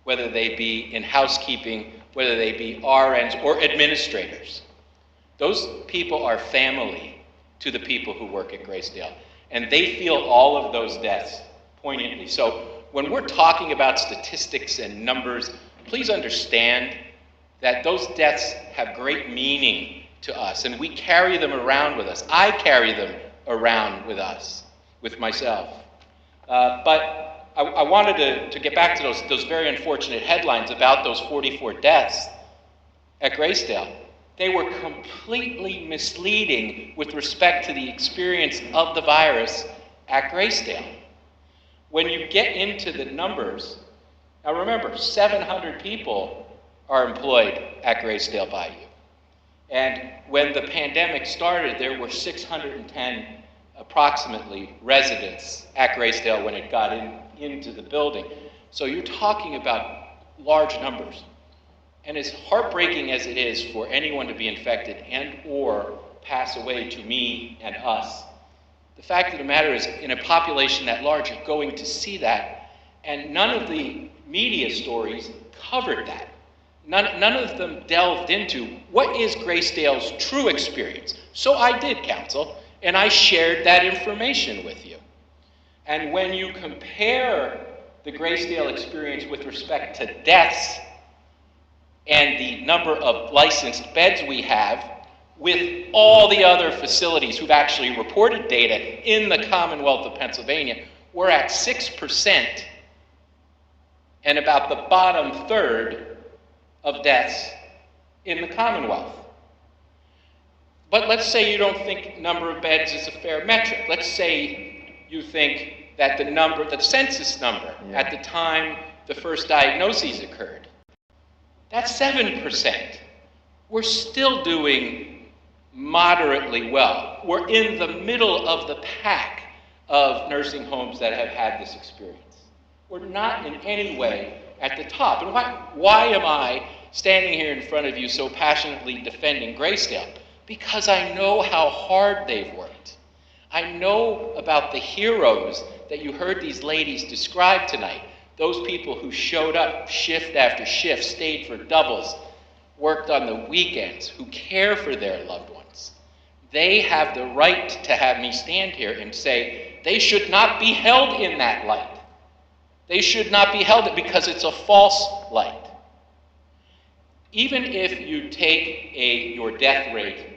whether they be in housekeeping, whether they be RNs or administrators, those people are family to the people who work at Graysdale. And they feel all of those deaths poignantly. So when we're talking about statistics and numbers, please understand that those deaths have great meaning to us, and we carry them around with us. I carry them around with us, with myself. But I wanted to get back to those very unfortunate headlines about those 44 deaths at Graysdale. They were completely misleading with respect to the experience of the virus at Graysdale. When you get into the numbers, now remember, 700 people are employed at Graysdale by you. And when the pandemic started, there were 610 approximately residents at Graysdale when it got into the building. So you're talking about large numbers. And as heartbreaking as it is for anyone to be infected and or pass away to me and us, the fact of the matter is, in a population that large, you're going to see that. And none of the media stories covered that. None of them delved into what is Graysdale's true experience. So I did, counsel, and I shared that information with you. And when you compare the Graysdale experience with respect to deaths and the number of licensed beds we have with all the other facilities who've actually reported data in the Commonwealth of Pennsylvania, we're at 6%, and about the bottom third of deaths in the Commonwealth. But let's say you don't think number of beds is a fair metric. Let's say you think that the census number at the time the first diagnoses occurred, that's 7%. We're still doing moderately well. We're in the middle of the pack of nursing homes that have had this experience. We're not in any way at the top. And why am I standing here in front of you so passionately defending Graysdale? Because I know how hard they've worked. I know about the heroes that you heard these ladies describe tonight. Those people who showed up shift after shift, stayed for doubles, worked on the weekends, who care for their loved ones. They have the right to have me stand here and say they should not be held in that light. They should not be held because it's a false light. Even if you take your death rate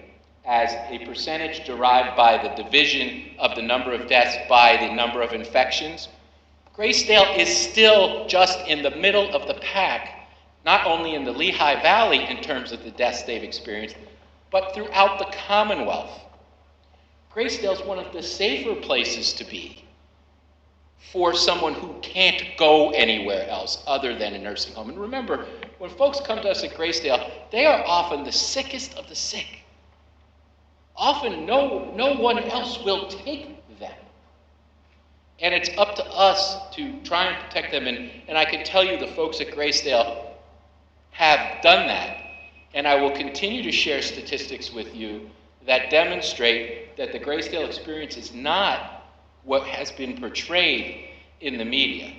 as a percentage derived by the division of the number of deaths by the number of infections, Graysdale is still just in the middle of the pack, not only in the Lehigh Valley in terms of the deaths they've experienced, but throughout the Commonwealth. Graysdale is one of the safer places to be for someone who can't go anywhere else other than a nursing home. And remember, when folks come to us at Graysdale, they are often the sickest of the sick. Often no one else will take them. And it's up to us to try and protect them. And I can tell you the folks at Graysdale have done that. And I will continue to share statistics with you that demonstrate that the Graysdale experience is not what has been portrayed in the media.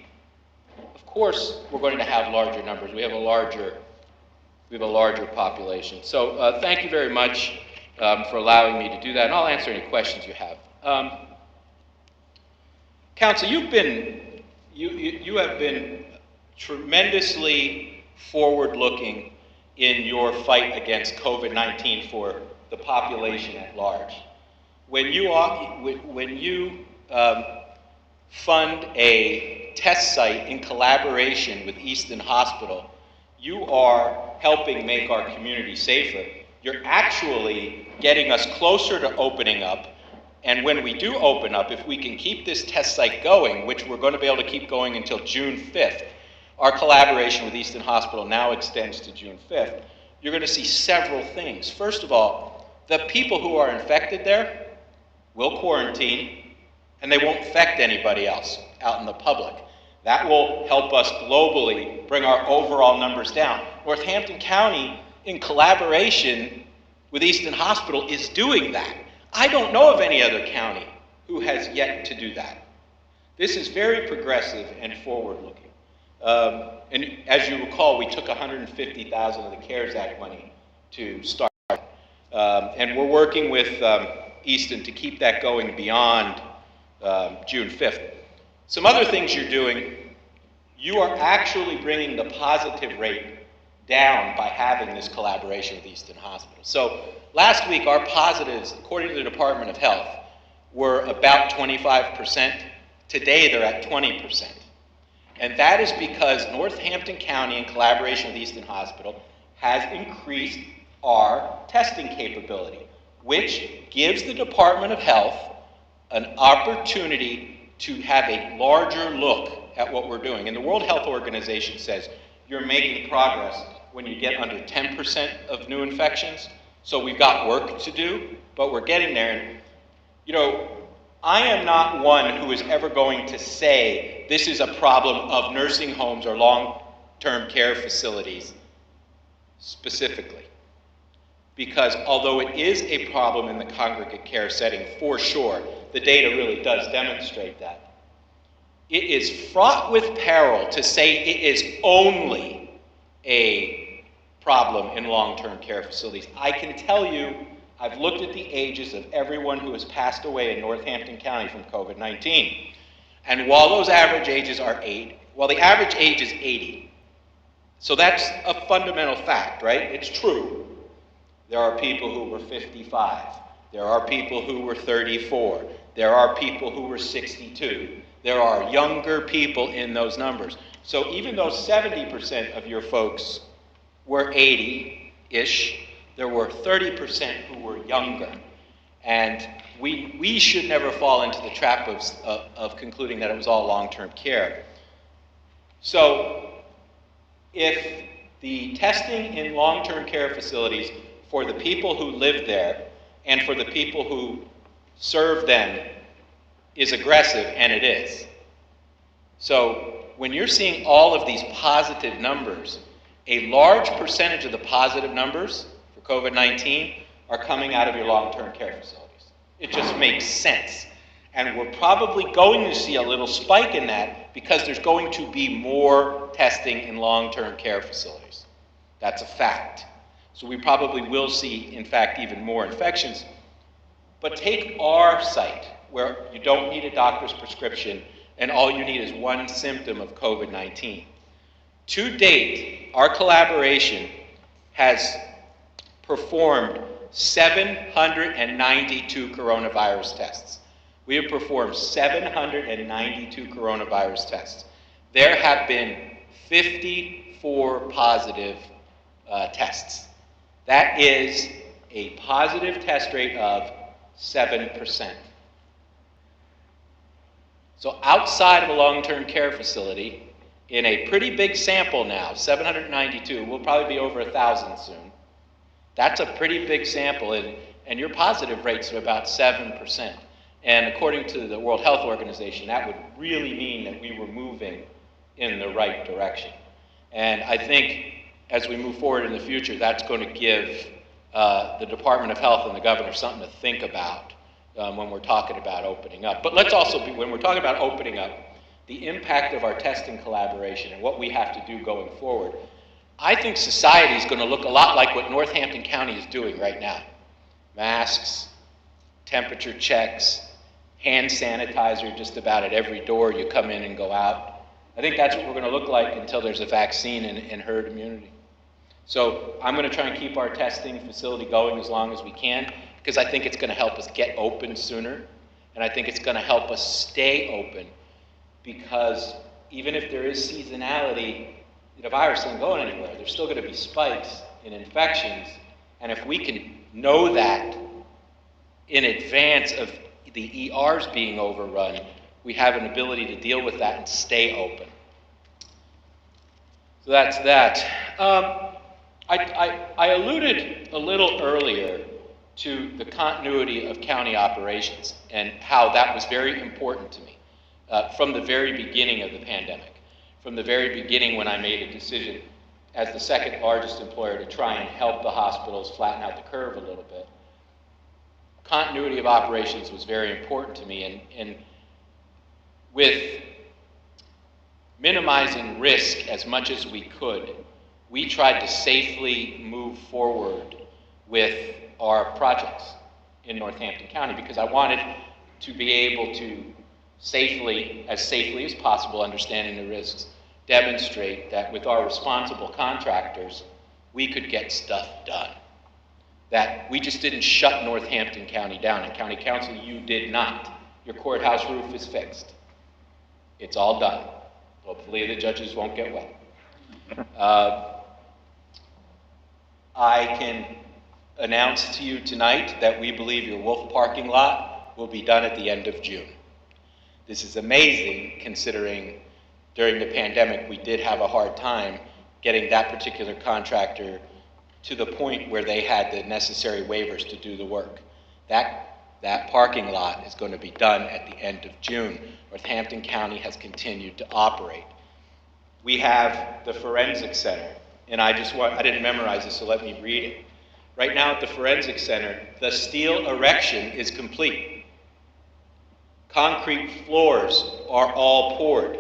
Of course, we're going to have larger numbers. We have a larger population. So thank you very much for allowing me to do that, and I'll answer any questions you have. Council, you have been tremendously forward-looking in your fight against COVID-19 for the population at large. When you fund a test site in collaboration with Easton Hospital, you are helping make our community safer. You're actually getting us closer to opening up. And when we do open up, if we can keep this test site going, which we're going to be able to keep going until June 5th, our collaboration with Easton Hospital now extends to June 5th, you're going to see several things. First of all, the people who are infected there will quarantine, and they won't infect anybody else out in the public. That will help us globally bring our overall numbers down. Northampton County, in collaboration with Easton Hospital, is doing that. I don't know of any other county who has yet to do that. This is very progressive and forward-looking. And as you recall, we took $150,000 of the CARES Act money to start. And we're working with Easton to keep that going beyond June 5th. Some other things you're doing, you are actually bringing the positive rate down by having this collaboration with Easton Hospital. So last week, our positives, according to the Department of Health, were about 25%. Today, they're at 20%. And that is because Northampton County, in collaboration with Easton Hospital, has increased our testing capability, which gives the Department of Health an opportunity to have a larger look at what we're doing. And the World Health Organization says you're making progress when you get under 10% of new infections. So we've got work to do, but we're getting there. And, you know, I am not one who is ever going to say this is a problem of nursing homes or long-term care facilities specifically. Because although it is a problem in the congregate care setting, for sure, the data really does demonstrate that. It is fraught with peril to say it is only a problem in long-term care facilities. I can tell you, I've looked at the ages of everyone who has passed away in Northampton County from COVID-19. And while those average ages are 8, well, the average age is 80. So that's a fundamental fact, right? It's true. There are people who were 55. There are people who were 34. There are people who were 62. There are younger people in those numbers. So even though 70% of your folks were 80-ish, there were 30% who were younger. And we should never fall into the trap of concluding that it was all long-term care. So if the testing in long-term care facilities for the people who live there and for the people who serve them is aggressive, and it is. So when you're seeing all of these positive numbers, a large percentage of the positive numbers for COVID-19 are coming out of your long-term care facilities. It just makes sense. And we're probably going to see a little spike in that because there's going to be more testing in long-term care facilities. That's a fact. So we probably will see, in fact, even more infections. But take our site, where you don't need a doctor's prescription and all you need is one symptom of COVID-19. To date, our collaboration has performed 792 coronavirus tests. We have performed 792 coronavirus tests. There have been 54 positive tests. That is a positive test rate of 7%. So outside of a long-term care facility, in a pretty big sample now, 792, we'll probably be over 1,000 soon. That's a pretty big sample, and your positive rates are about 7%. And according to the World Health Organization, that would really mean that we were moving in the right direction. And I think as we move forward in the future, that's going to give the Department of Health and the governor something to think about when we're talking about opening up. But let's also be, when we're talking about opening up, the impact of our testing collaboration and what we have to do going forward, I think society is going to look a lot like what Northampton County is doing right now. Masks, temperature checks, hand sanitizer just about at every door you come in and go out. I think that's what we're going to look like until there's a vaccine and herd immunity. So I'm going to try and keep our testing facility going as long as we can, because I think it's going to help us get open sooner, and I think it's going to help us stay open, because even if there is seasonality, the virus isn't going anywhere. There's still going to be spikes in infections, and if we can know that in advance of the ERs being overrun, we have an ability to deal with that and stay open. So that's that. I alluded a little earlier to the continuity of county operations and how that was very important to me from the very beginning of the pandemic, from the very beginning when I made a decision as the second largest employer to try and help the hospitals flatten out the curve a little bit. Continuity of operations was very important to me, and with minimizing risk as much as we could, we tried to safely move forward with our projects in Northampton County, because I wanted to be able to safely as possible, understanding the risks, demonstrate that with our responsible contractors, we could get stuff done. That we just didn't shut Northampton County down. And County Council, you did not. Your courthouse roof is fixed. It's all done. Hopefully the judges won't get wet. I can announce to you tonight that we believe your Wolf parking lot will be done at the end of June. This is amazing, considering during the pandemic we did have a hard time getting that particular contractor to the point where they had the necessary waivers to do the work. That parking lot is going to be done at the end of June. Northampton County has continued to operate. We have the Forensic Center, and I didn't memorize this, so let me read it. Right now at the Forensic Center, the steel erection is complete. Concrete floors are all poured.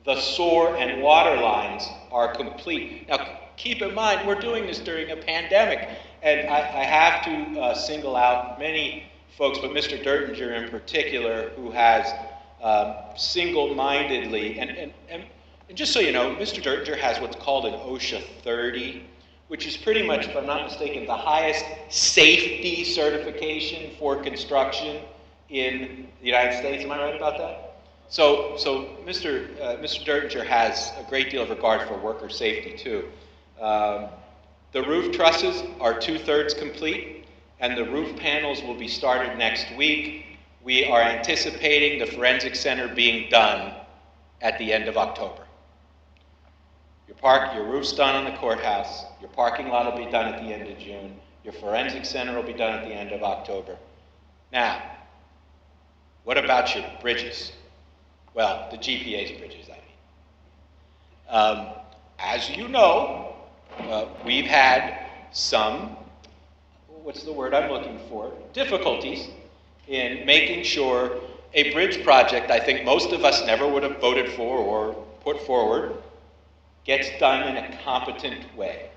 The sewer and water lines are complete. Now, keep in mind, we're doing this during a pandemic, and I have to single out many folks, but Mr. Dertinger in particular, who has single-mindedly, and just so you know, Mr. Dertinger has what's called an OSHA 30, which is pretty much, if I'm not mistaken, the highest safety certification for construction in the United States. Am I right about that? So Mr. Dertinger has a great deal of regard for worker safety too. The roof trusses are 2/3 complete, and the roof panels will be started next week. We are anticipating the forensic center being done at the end of October. Your roof's done on the courthouse, your parking lot will be done at the end of June, your forensic center will be done at the end of October. Now, what about your bridges? Well, the GPA's bridges, I mean. As you know, we've had some, what's the word I'm looking for, difficulties in making sure a bridge project I think most of us never would have voted for or put forward gets done in a competent way,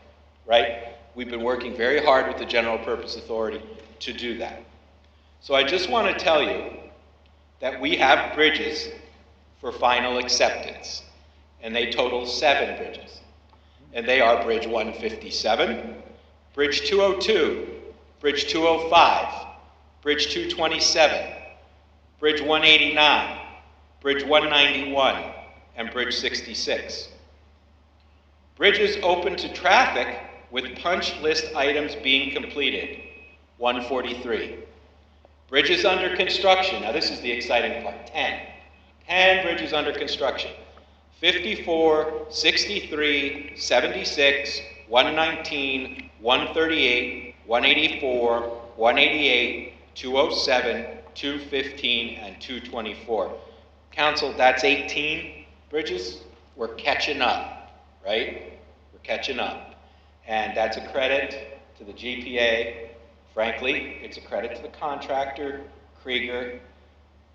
right? We've been working very hard with the General Purpose Authority to do that. So I just want to tell you that we have bridges for final acceptance, and they total 7 bridges. And they are Bridge 157, Bridge 202, Bridge 205, Bridge 227, Bridge 189, Bridge 191, and Bridge 66. Bridges open to traffic with punch list items being completed, 143. Bridges under construction, now this is the exciting part, 10 bridges under construction. 54, 63, 76, 119, 138, 184, 188, 207, 215, and 224. Council, that's 18 bridges. We're catching up, right? We're catching up. And that's a credit to the GPA. Frankly, it's a credit to the contractor, Krieger.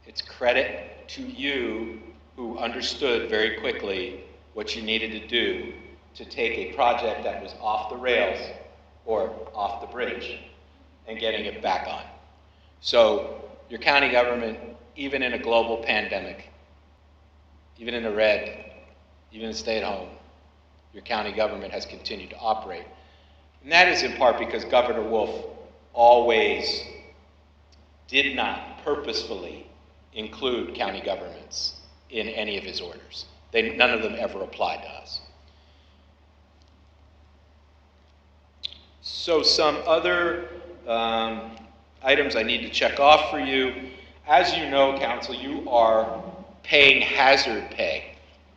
It's credit to you who understood very quickly what you needed to do to take a project that was off the rails or off the bridge and getting it back on. So your county government, even in a global pandemic, even in the red, even in stay at home, your county government has continued to operate. And that is in part because Governor Wolf always did not purposefully include county governments in any of his orders. None of them ever applied to us. So some other items I need to check off for you. As you know, Council, you are paying hazard pay.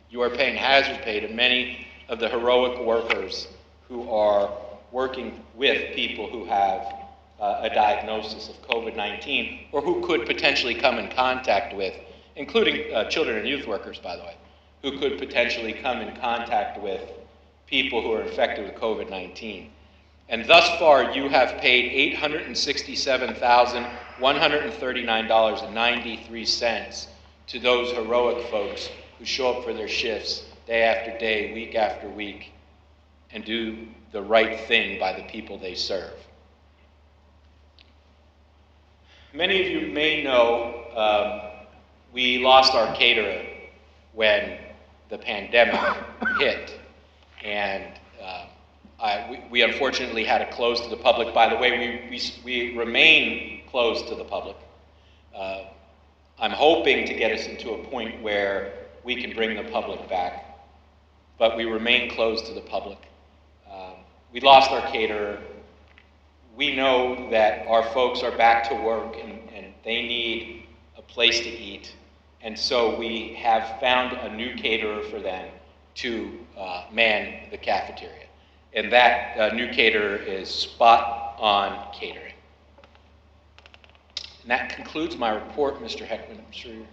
You are paying hazard pay to many of the heroic workers who are working with people who have a diagnosis of COVID-19 or who could potentially come in contact with, including children and youth workers, by the way, who could potentially come in contact with people who are infected with COVID-19. And thus far, you have paid $867,139.93 to those heroic folks who show up for their shifts day after day, week after week, and do the right thing by the people they serve. Many of you may know we lost our caterer when the pandemic hit, and we unfortunately had to close to the public. By the way, we remain closed to the public. I'm hoping to get us into a point where we can bring the public back, but we remain closed to the public. We lost our caterer. We know that our folks are back to work and they need a place to eat. And so we have found a new caterer for them to man the cafeteria. And that new caterer is Spot On Catering. And that concludes my report, Mr. Heckman. I'm sure you're...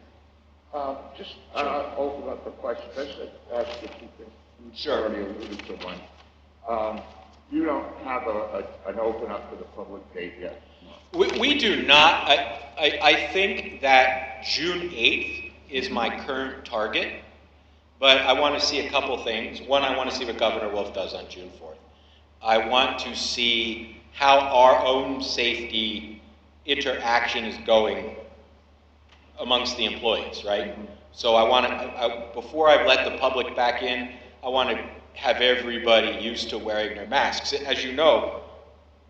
Just open up the question. Just ask if you can. Sure. Already alluded to one. You don't have an open up to the public date yet? We do not. I think that June 8th is my current target, but I want to see a couple things. One, I want to see what Governor Wolf does on June 4th. I want to see how our own safety interaction is going amongst the employees, right? So I want to, before I let the public back in, I want to have everybody used to wearing their masks. As you know,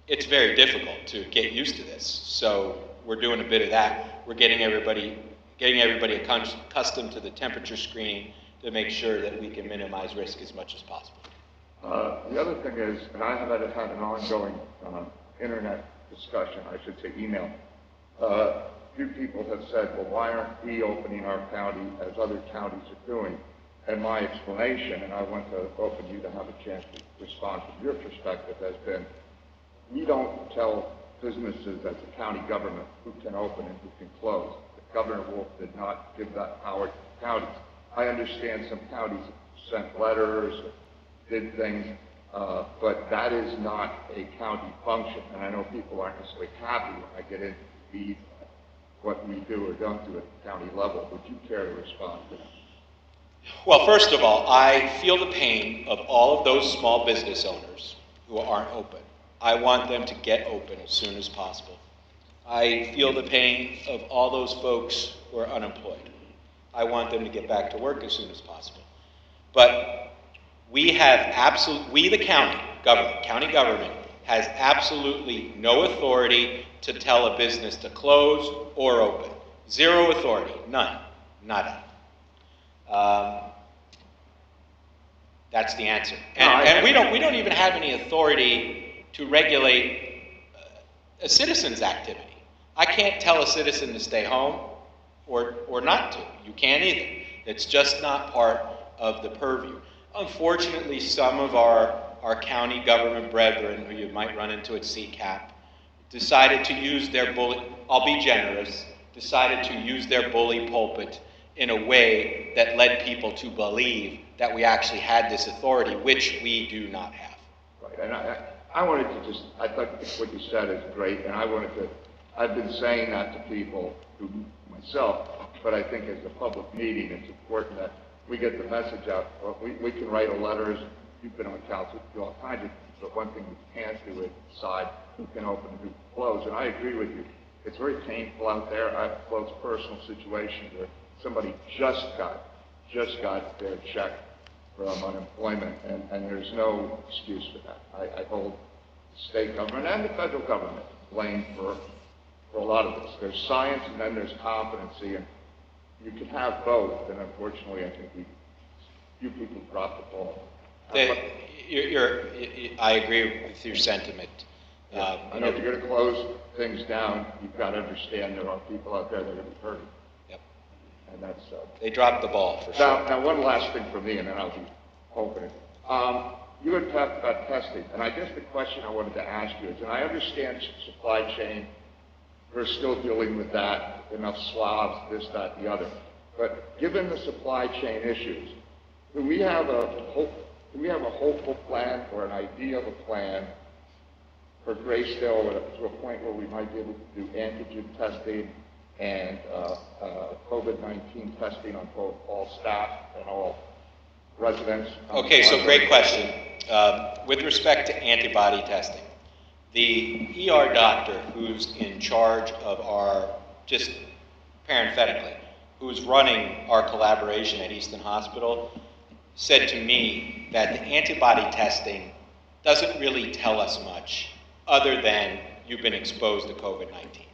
it's very difficult to get used to this. So we're doing a bit of that. We're getting everybody accustomed to the temperature screening to make sure that we can minimize risk as much as possible. The other thing is, and I have had an ongoing internet discussion, I should say email. A few people have said, well, why aren't we opening our county as other counties are doing? And my explanation, and I want to open you to have a chance to respond from your perspective, has been, we don't tell businesses as a county government who can open and who can close. Governor Wolf did not give that power to counties. I understand some counties sent letters, did things, but that is not a county function. And I know people aren't necessarily happy when I get into what we do or don't do at the county level. Would you care to respond to that? Well, first of all, I feel the pain of all of those small business owners who aren't open. I want them to get open as soon as possible. I feel the pain of all those folks who are unemployed. I want them to get back to work as soon as possible. But we the county government has absolutely no authority to tell a business to close or open. Zero authority, none, nada. That's the answer. And we don't even have any authority to regulate a citizen's activity. I can't tell a citizen to stay home or not to. You can't either. It's just not part of the purview. Unfortunately, some of our county government brethren, who you might run into at CCAP, decided to use their bully, I'll be generous, decided to use their bully pulpit in a way that led people to believe that we actually had this authority, which we do not have. Right, and I wanted to just, I thought what you said is great, and I've been saying that to people, to myself, but I think as a public meeting, it's important that we get the message out. Well, we can write letters, you've been on council, do all kinds of things, but one thing we can't do is decide who can open and who can close, and I agree with you. It's very painful out there. I have a close personal situation where somebody just got their check from unemployment, and there's no excuse for that. I hold the state government and the federal government blamed for a lot of this. There's science and then there's competency, and you can have both, and unfortunately I think few people drop the ball. I agree with your sentiment. I know if you're going to close things down, you've got to understand there are people out there that are going to be hurting. Yep. And that's... they dropped the ball, for sure. Now, one last thing for me, and then I'll be opening. You had talked about testing, and I guess the question I wanted to ask you is, and I understand supply chain, we're still dealing with that, enough swabs, this, that, the other. But given the supply chain issues, do we have a hopeful plan or an idea of a plan for Graysdale to a point where we might be able to do antigen testing and COVID-19 testing on both all staff and all residents? Okay, so great question. With respect to antibody testing, the ER doctor who's in charge of our, just parenthetically, who's running our collaboration at Easton Hospital, said to me that the antibody testing doesn't really tell us much other than you've been exposed to COVID-19.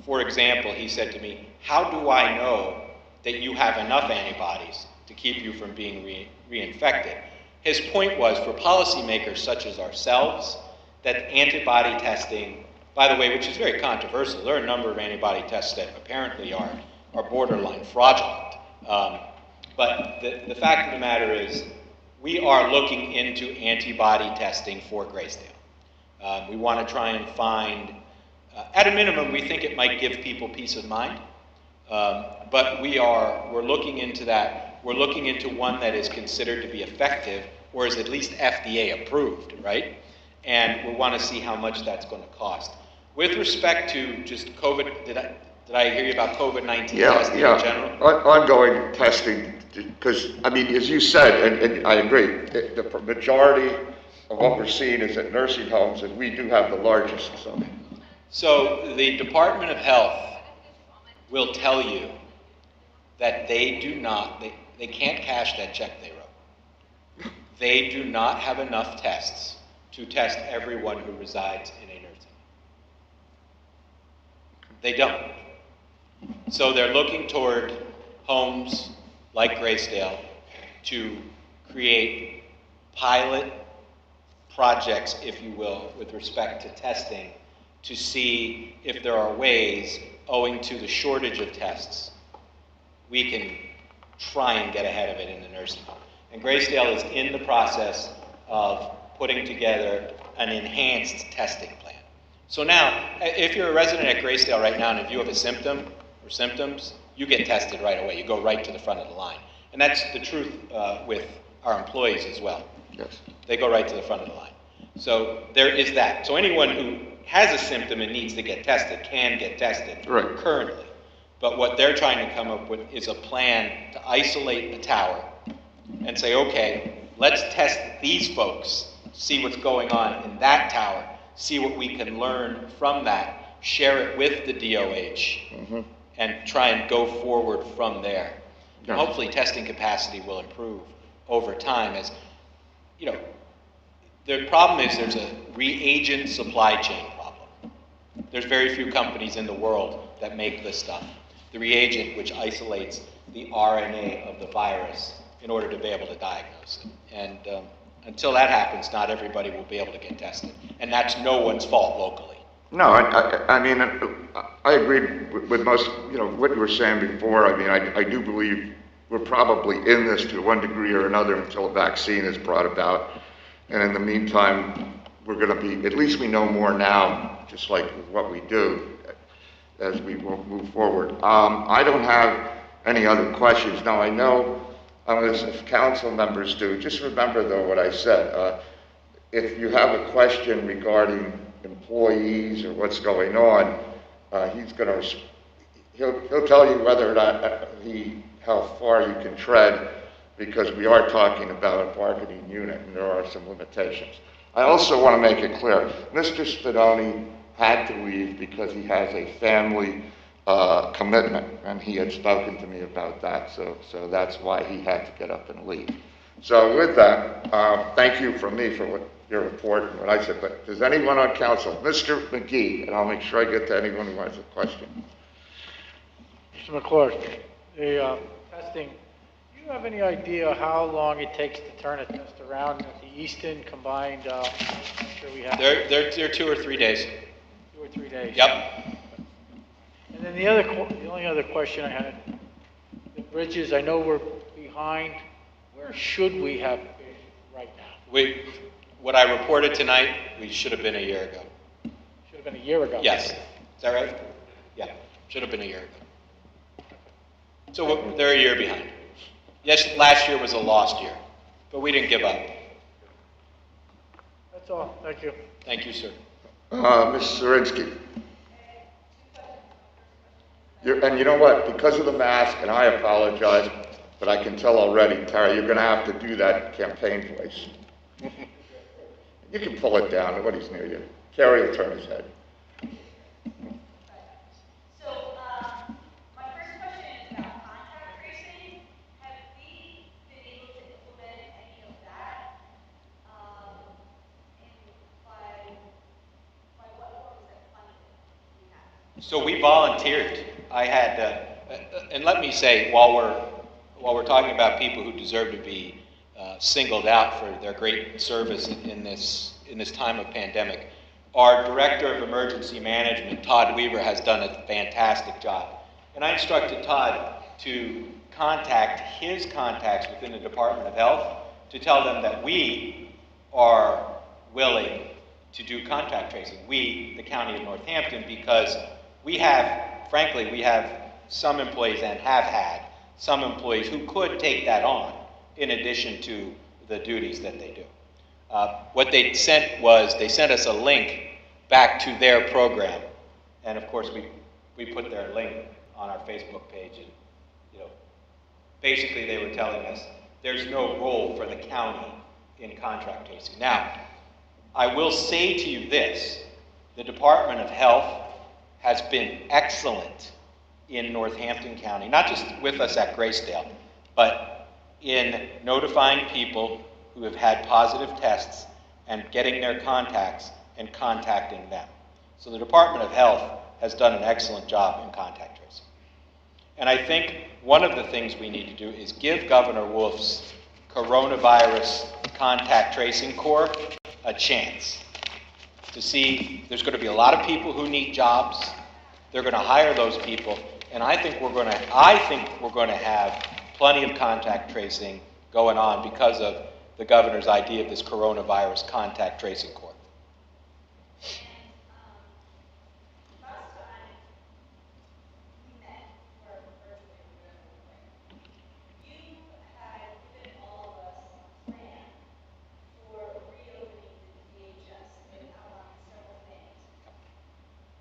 For example, he said to me, how do I know that you have enough antibodies to keep you from being reinfected? His point was for policymakers such as ourselves, that antibody testing, by the way, which is very controversial, there are a number of antibody tests that apparently are borderline fraudulent. But the fact of the matter is, we are looking into antibody testing for Graysdale. We want to try and find, at a minimum, we think it might give people peace of mind. But we're looking into that. We're looking into one that is considered to be effective, or is at least FDA approved, right? And we want to see how much that's going to cost. With respect to just COVID, did I hear you about COVID-19 testing in general? Ongoing testing, because, I mean, as you said, and I agree, the majority of what we're seeing is at nursing homes, and we do have the largest. So the Department of Health, will tell you that they can't cash that check they wrote. They do not have enough tests to test everyone who resides in a nursing home. They don't. So they're looking toward homes like Graysdale to create pilot projects, if you will, with respect to testing, to see if there are ways, owing to the shortage of tests, we can try and get ahead of it in the nursing home. And Graysdale is in the process of putting together an enhanced testing plan. So now, if you're a resident at Graysdale right now, and if you have a symptom or symptoms, you get tested right away. You go right to the front of the line. And that's the truth with our employees as well. Yes. They go right to the front of the line. So there is that. So anyone who has a symptom and needs to get tested can get tested currently. But what they're trying to come up with is a plan to isolate the tower and say, okay, let's test these folks, see what's going on in that tower, see what we can learn from that, share it with the DOH, and try and go forward from there. And hopefully testing capacity will improve over time. As you know, the problem is there's a reagent supply chain problem. There's very few companies in the world that make this stuff. The reagent which isolates the RNA of the virus in order to be able to diagnose it. And until that happens, not everybody will be able to get tested. And that's no one's fault locally. No, I mean, I agree with most, what you were saying before. I mean, I do believe we're probably in this to one degree or another until a vaccine is brought about. And in the meantime, we're going to be, at least we know more now, just like with what we do, as we will move forward. I don't have any other questions. Now, I know, as if council members do, just remember, though, what I said. If you have a question regarding employees or what's going on, he'll tell you whether or not how far you can tread, because we are talking about a bargaining unit and there are some limitations. I also want to make it clear, Mr. Spadoni had to leave because he has a family commitment, and he had spoken to me about that, so that's why he had to get up and leave. So with that, thank you from me for your report and what I said, but does anyone on council, Mr. McGee, and I'll make sure I get to anyone who has a question. Mr. McClure, the testing, do you have any idea how long it takes to turn a test around at the Easton combined? Sure we have They're 2 or 3 days. 2 or 3 days. Yep. And then the only other question I had, the bridges, I know we're behind. Where should we have been right now? What I reported tonight, we should have been a year ago. Should have been a year ago. Yes. Is that right? Yeah. Should have been a year ago. So they're a year behind. Yes, last year was a lost year, but we didn't give up. That's all. Thank you. Thank you, sir. Ms. Zirinsky. And you know what? Because of the mask, and I apologize, but I can tell already, Tara, you're going to have to do that campaign voice. You can pull it down. Nobody's near you. Kerry will turn his head. So, my first question is about contact tracing. Have we been able to implement any of that? And by what form is that funded? We have? So we volunteered. I had, and let me say, while we're talking about people who deserve to be singled out for their great service in this time of pandemic, our Director of Emergency Management, Todd Weaver, has done a fantastic job. And I instructed Todd to contact his contacts within the Department of Health to tell them that we are willing to do contact tracing. We, the County of Northampton, because we have, frankly, we have some employees and have had some employees who could take that on in addition to the duties that they do. What they sent was, they sent us a link back to their program. And of course, we put their link on our Facebook page. And, basically they were telling us there's no role for the county in contract tracing. Now, I will say to you this, the Department of Health has been excellent in Northampton County, not just with us at Graysdale, but in notifying people who have had positive tests and getting their contacts and contacting them. So the Department of Health has done an excellent job in contact tracing. And I think one of the things we need to do is give Governor Wolf's coronavirus contact tracing corps a chance to see. There's going to be a lot of people who need jobs. They're going to hire those people, and I think we're going to have plenty of contact tracing going on because of the governor's idea of this coronavirus contact tracing corps. Last time we met, or virtually, you had given all of us a plan for reopening the DHS and outlined several things.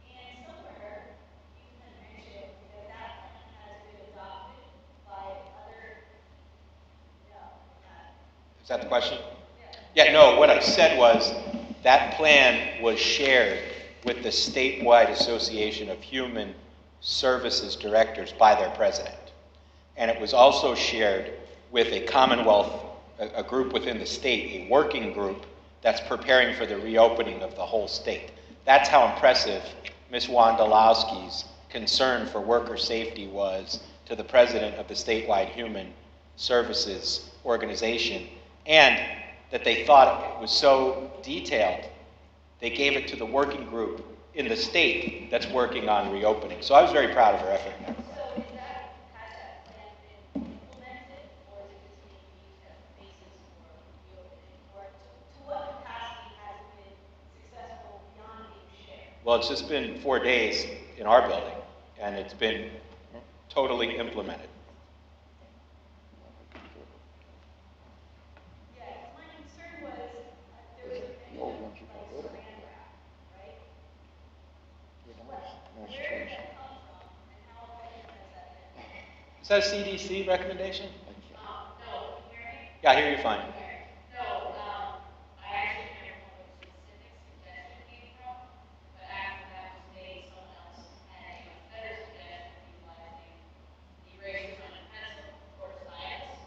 And somewhere you had mentioned that that plan has been adopted by other, no, Is that the question? Yeah, no, what I said was that plan was shared with the statewide Association of Human Services Directors by their president. And it was also shared with a Commonwealth, a group within the state, a working group that's preparing for the reopening of the whole state. That's how impressive Ms. Wondolowski's concern for worker safety was to the president of the statewide Human Services Organization, and that they thought it was so detailed, they gave it to the working group in the state that's working on reopening. So I was very proud of her effort in that regard. so is that, has that plan been implemented, or is it just being used as a basis for reopening? Or to what capacity has it been successful beyond being shared? Well, it's just been 4 days in our building, and it's been totally implemented. Yeah, my concern was, there was a mention of like saran wrap, right? Where did that come from, and how effective has that been? Is that a CDC recommendation? No, can you hear me? Yeah, I hear you fine. No, I actually can't remember where the specific suggestion came from, but after that was made, someone else had a much better suggestion of utilizing erasers on a pencil or a stylus.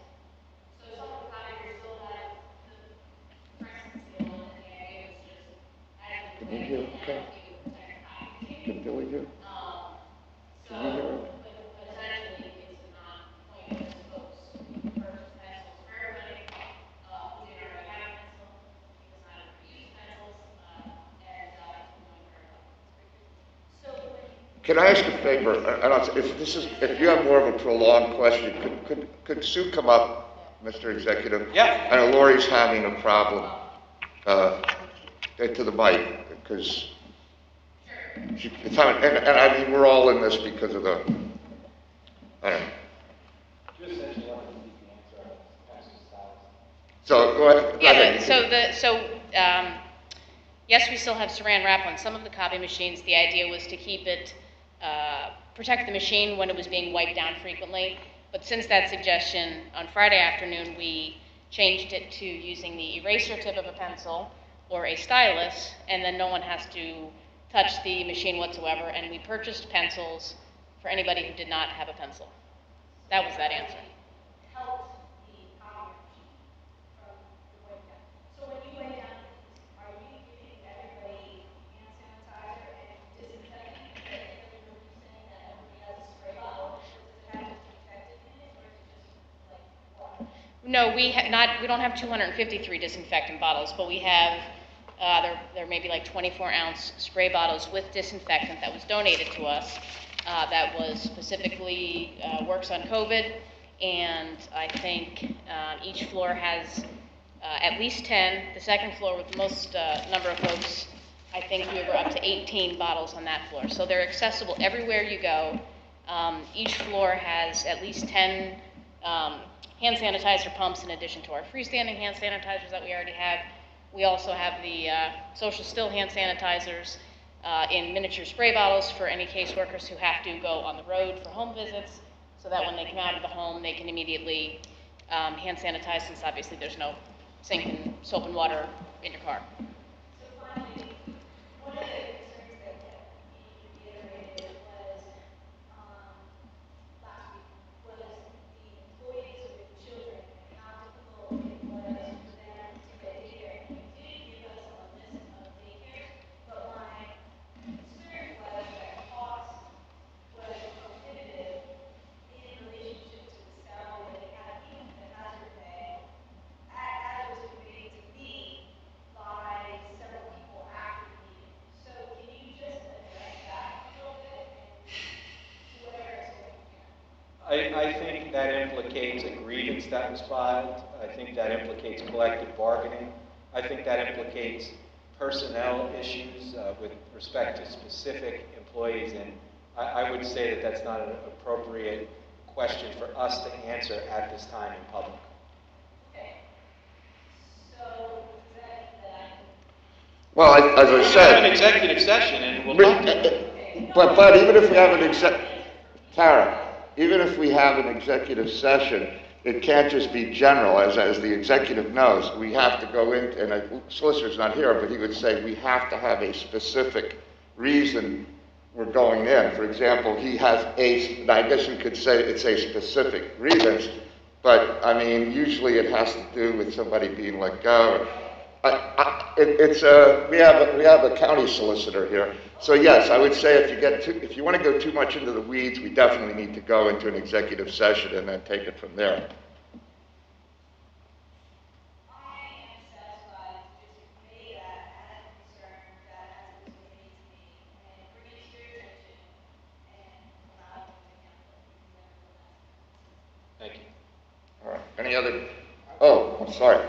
So some of the copiers still have the crescent seal, and the idea was just as you Can you hear okay? you would protect the copy machine. Can Billy hear? So, but essentially, it's a non-pointless folks. We purchase pencils for everybody, who didn't already have a pencil, because not everybody uses pencils, and, it's going very well. So when Can I ask a favor? If you have more of a prolonged question, could Sue come up, Mr. Executive? Yeah. I know Lori's having a problem, to the mic, because it's having, and I mean, we're all in this because of the, I don't know. So, go ahead. Yes, we still have saran wrap on some of the copy machines. The idea was to keep it, protect the machine when it was being wiped down frequently. But since that suggestion, on Friday afternoon, we changed it to using the eraser tip of a pencil or a stylus, and then no one has to touch the machine whatsoever. And we purchased pencils for anybody who did not have a pencil. That was that answer. helped the copy machine from the wipe down. So when you wipe down things, are you giving everybody hand sanitizer and disinfectant? Because I think you're saying that everybody has a spray bottle, or does it have disinfectant in it, or is it just like water? No, we don't have 253 disinfectant bottles, but we have, there may be like 24-ounce spray bottles with disinfectant that was donated to us, that was specifically, works on COVID, and I think each floor has at least 10. The second floor with the most number of folks, I think we were up to 18 bottles on that floor. So they're accessible everywhere you go. Each floor has at least 10 hand sanitizer pumps in addition to our freestanding hand sanitizers that we already have. We also have the social still hand sanitizers in miniature spray bottles for any caseworkers who have to go on the road for home visits, so that when they come out of the home, they can immediately hand sanitize, since obviously there's no sink and soap and water in your car. So finally, one of the concerns that kept being reiterated was, I think that implicates a grievance that was filed. I think that implicates collective bargaining. I think that implicates personnel issues with respect to specific employees, and I would say that that's not an appropriate question for us to answer at this time in public. Okay. So, that, Well, as I We have an said, executive session and we'll talk to you. but even if we have an Tara, even if we have an executive session, it can't just be general, as the executive knows. We have to go in, and the solicitor's not here, but he would say we have to have a specific reason we're going in. For example, he has I guess you could say it's a specific grievance, but I mean, usually it has to do with somebody being let go. We have a county solicitor here. So yes, I would say if you want to go too much into the weeds, we definitely need to go into an executive session and then take it from there. I am satisfied just to convey that as a concern that has been made to me and bring it to your attention and allow you to handle it. Thank you. All right. Any other? Oh, I'm sorry.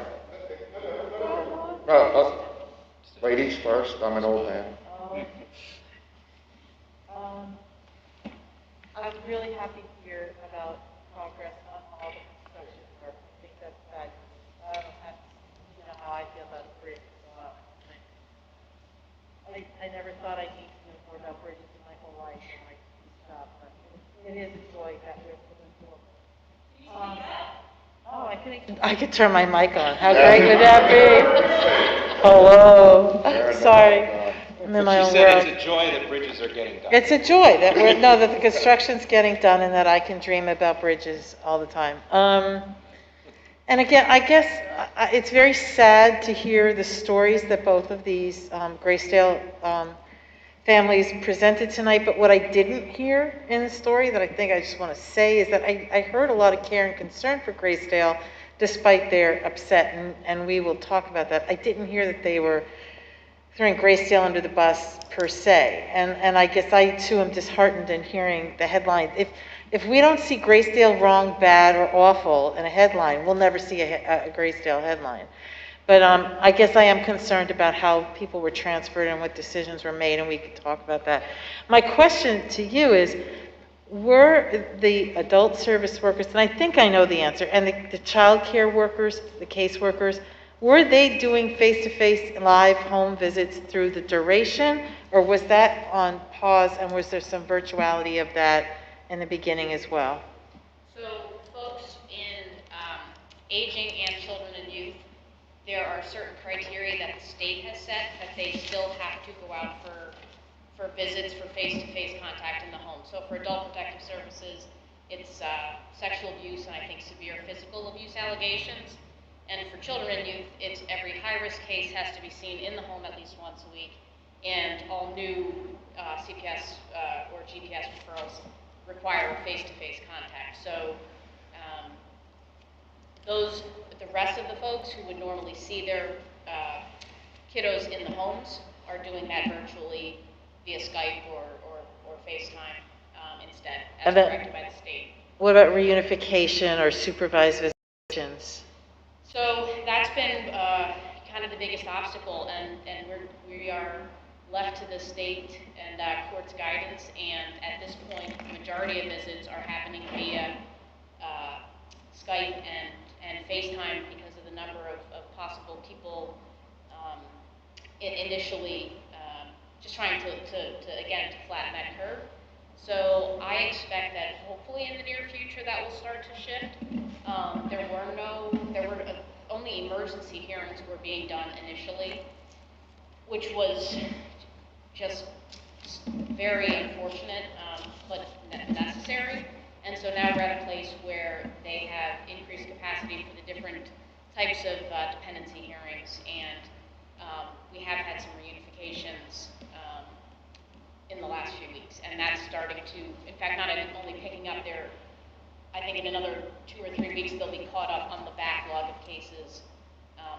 Ladies first. I'm an old man. I was really happy to hear about progress on all the construction work. I think that's fabulous. I don't have, you know how I feel about a bridge. So I never thought I'd need to know more about bridges in my whole life in my job, but it is a joy that we're moving forward. Oh, I could turn my mic on. How great would that be? Hello. Sorry. I'm in my own She said world. it's a joy that bridges are getting done. It's a joy that that the construction's getting done and that I can dream about bridges all the time. And again, I guess it's very sad to hear the stories that both of these Graysdale families presented tonight, but what I didn't hear in the story that I think I just want to say is that I heard a lot of care and concern for Graysdale despite their upset, and we will talk about that. I didn't hear that they were throwing Graysdale under the bus per se, and I guess I too am disheartened in hearing the headline. If we don't see Graysdale wrong, bad, or awful in a headline, we'll never see a Graysdale headline. But I guess I am concerned about how people were transferred and what decisions were made, and we could talk about that. My question to you is, were the adult service workers, and I think I know the answer, and the child care workers, the caseworkers, were they doing face-to-face live home visits through the duration, or was that on pause, and was there some virtuality of that in the beginning as well? So folks in aging and children and youth, there are certain criteria that the state has set that they still have to go out for visits for face-to-face contact in the home. So for adult protective services, it's sexual abuse and I think severe physical abuse allegations. And for children and youth, it's every high-risk case has to be seen in the home at least once a week, and all new CPS or GPS referrals require face-to-face contact. So the rest of the folks who would normally see their kiddos in the homes are doing that virtually via Skype or FaceTime instead, as directed by the state. What about reunification or supervised visitations? So that's been kind of the biggest obstacle, and we are left to the state and court's guidance, and at this point, the majority of visits are happening via Skype and FaceTime because of the number of possible people initially just trying to again, to flatten that curve. So I expect that hopefully in the near future that will start to shift. There were only emergency hearings were being done initially, which was just very unfortunate, but necessary. And so now we're at a place where they have increased capacity for the different types of dependency hearings, and we have had some reunifications in the last few weeks, and that's starting to, in fact, not only picking up there. I think in another 2 or 3 weeks they'll be caught up on the backlog of cases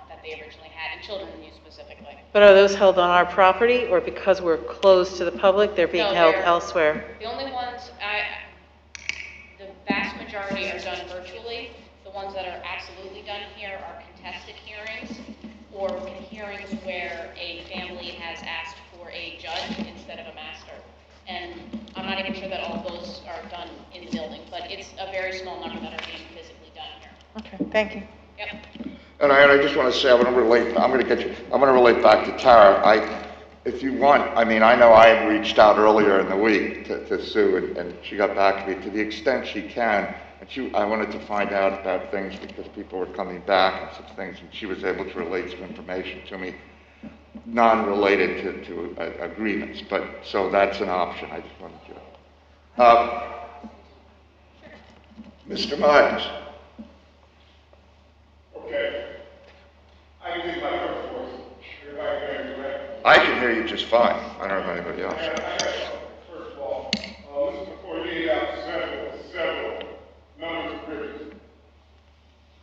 that they originally had, and children and youth specifically. But are those held on our property, or because we're closed to the public, they're being held elsewhere? The only ones, the vast majority are done virtually. The ones that are absolutely done here are contested hearings or hearings where a family has asked for a judge instead of a master. And I'm not even sure that all of those are done in the building, but it's a very small number that are being physically done here. Okay, thank you. Yep. And I just want to say, I'm going to relate back to Tara. If you want, I mean, I know I had reached out earlier in the week to Sue, and she got back to me to the extent she can. And I wanted to find out about things because people were coming back and such things, and she was able to relate some information to me, non-related to agreements. But so that's an option. I just wanted to. Mr. Myers. Okay. I can use my first voice. Everybody can hear me, right? I can hear you just fine. I don't know if anybody else. First of all, Mr. McCoy laid out several numbers of bridges.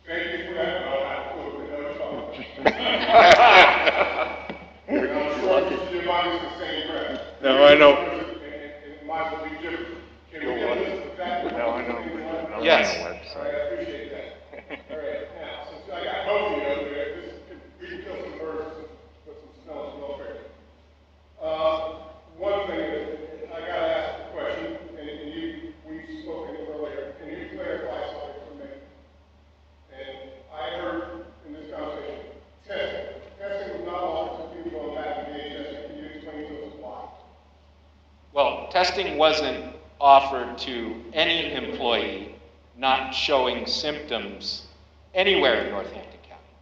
Thank you for that. I don't have a clue what you're talking about. And I'm sure your body's the same breath. No, I know. It might well be different. Can we get a list of that? No, I know. Yes. All right, I appreciate that. All right, now, since I got both of you over there, we can kill some birds with some smells of welfare. One thing that I gotta ask a question, and we've spoken earlier, can you clarify something for me? And I heard in this conversation, testing. Testing was not offered to people on that DHS. Can you explain to us why? Well, testing wasn't offered to any employee not showing symptoms anywhere in Northampton County.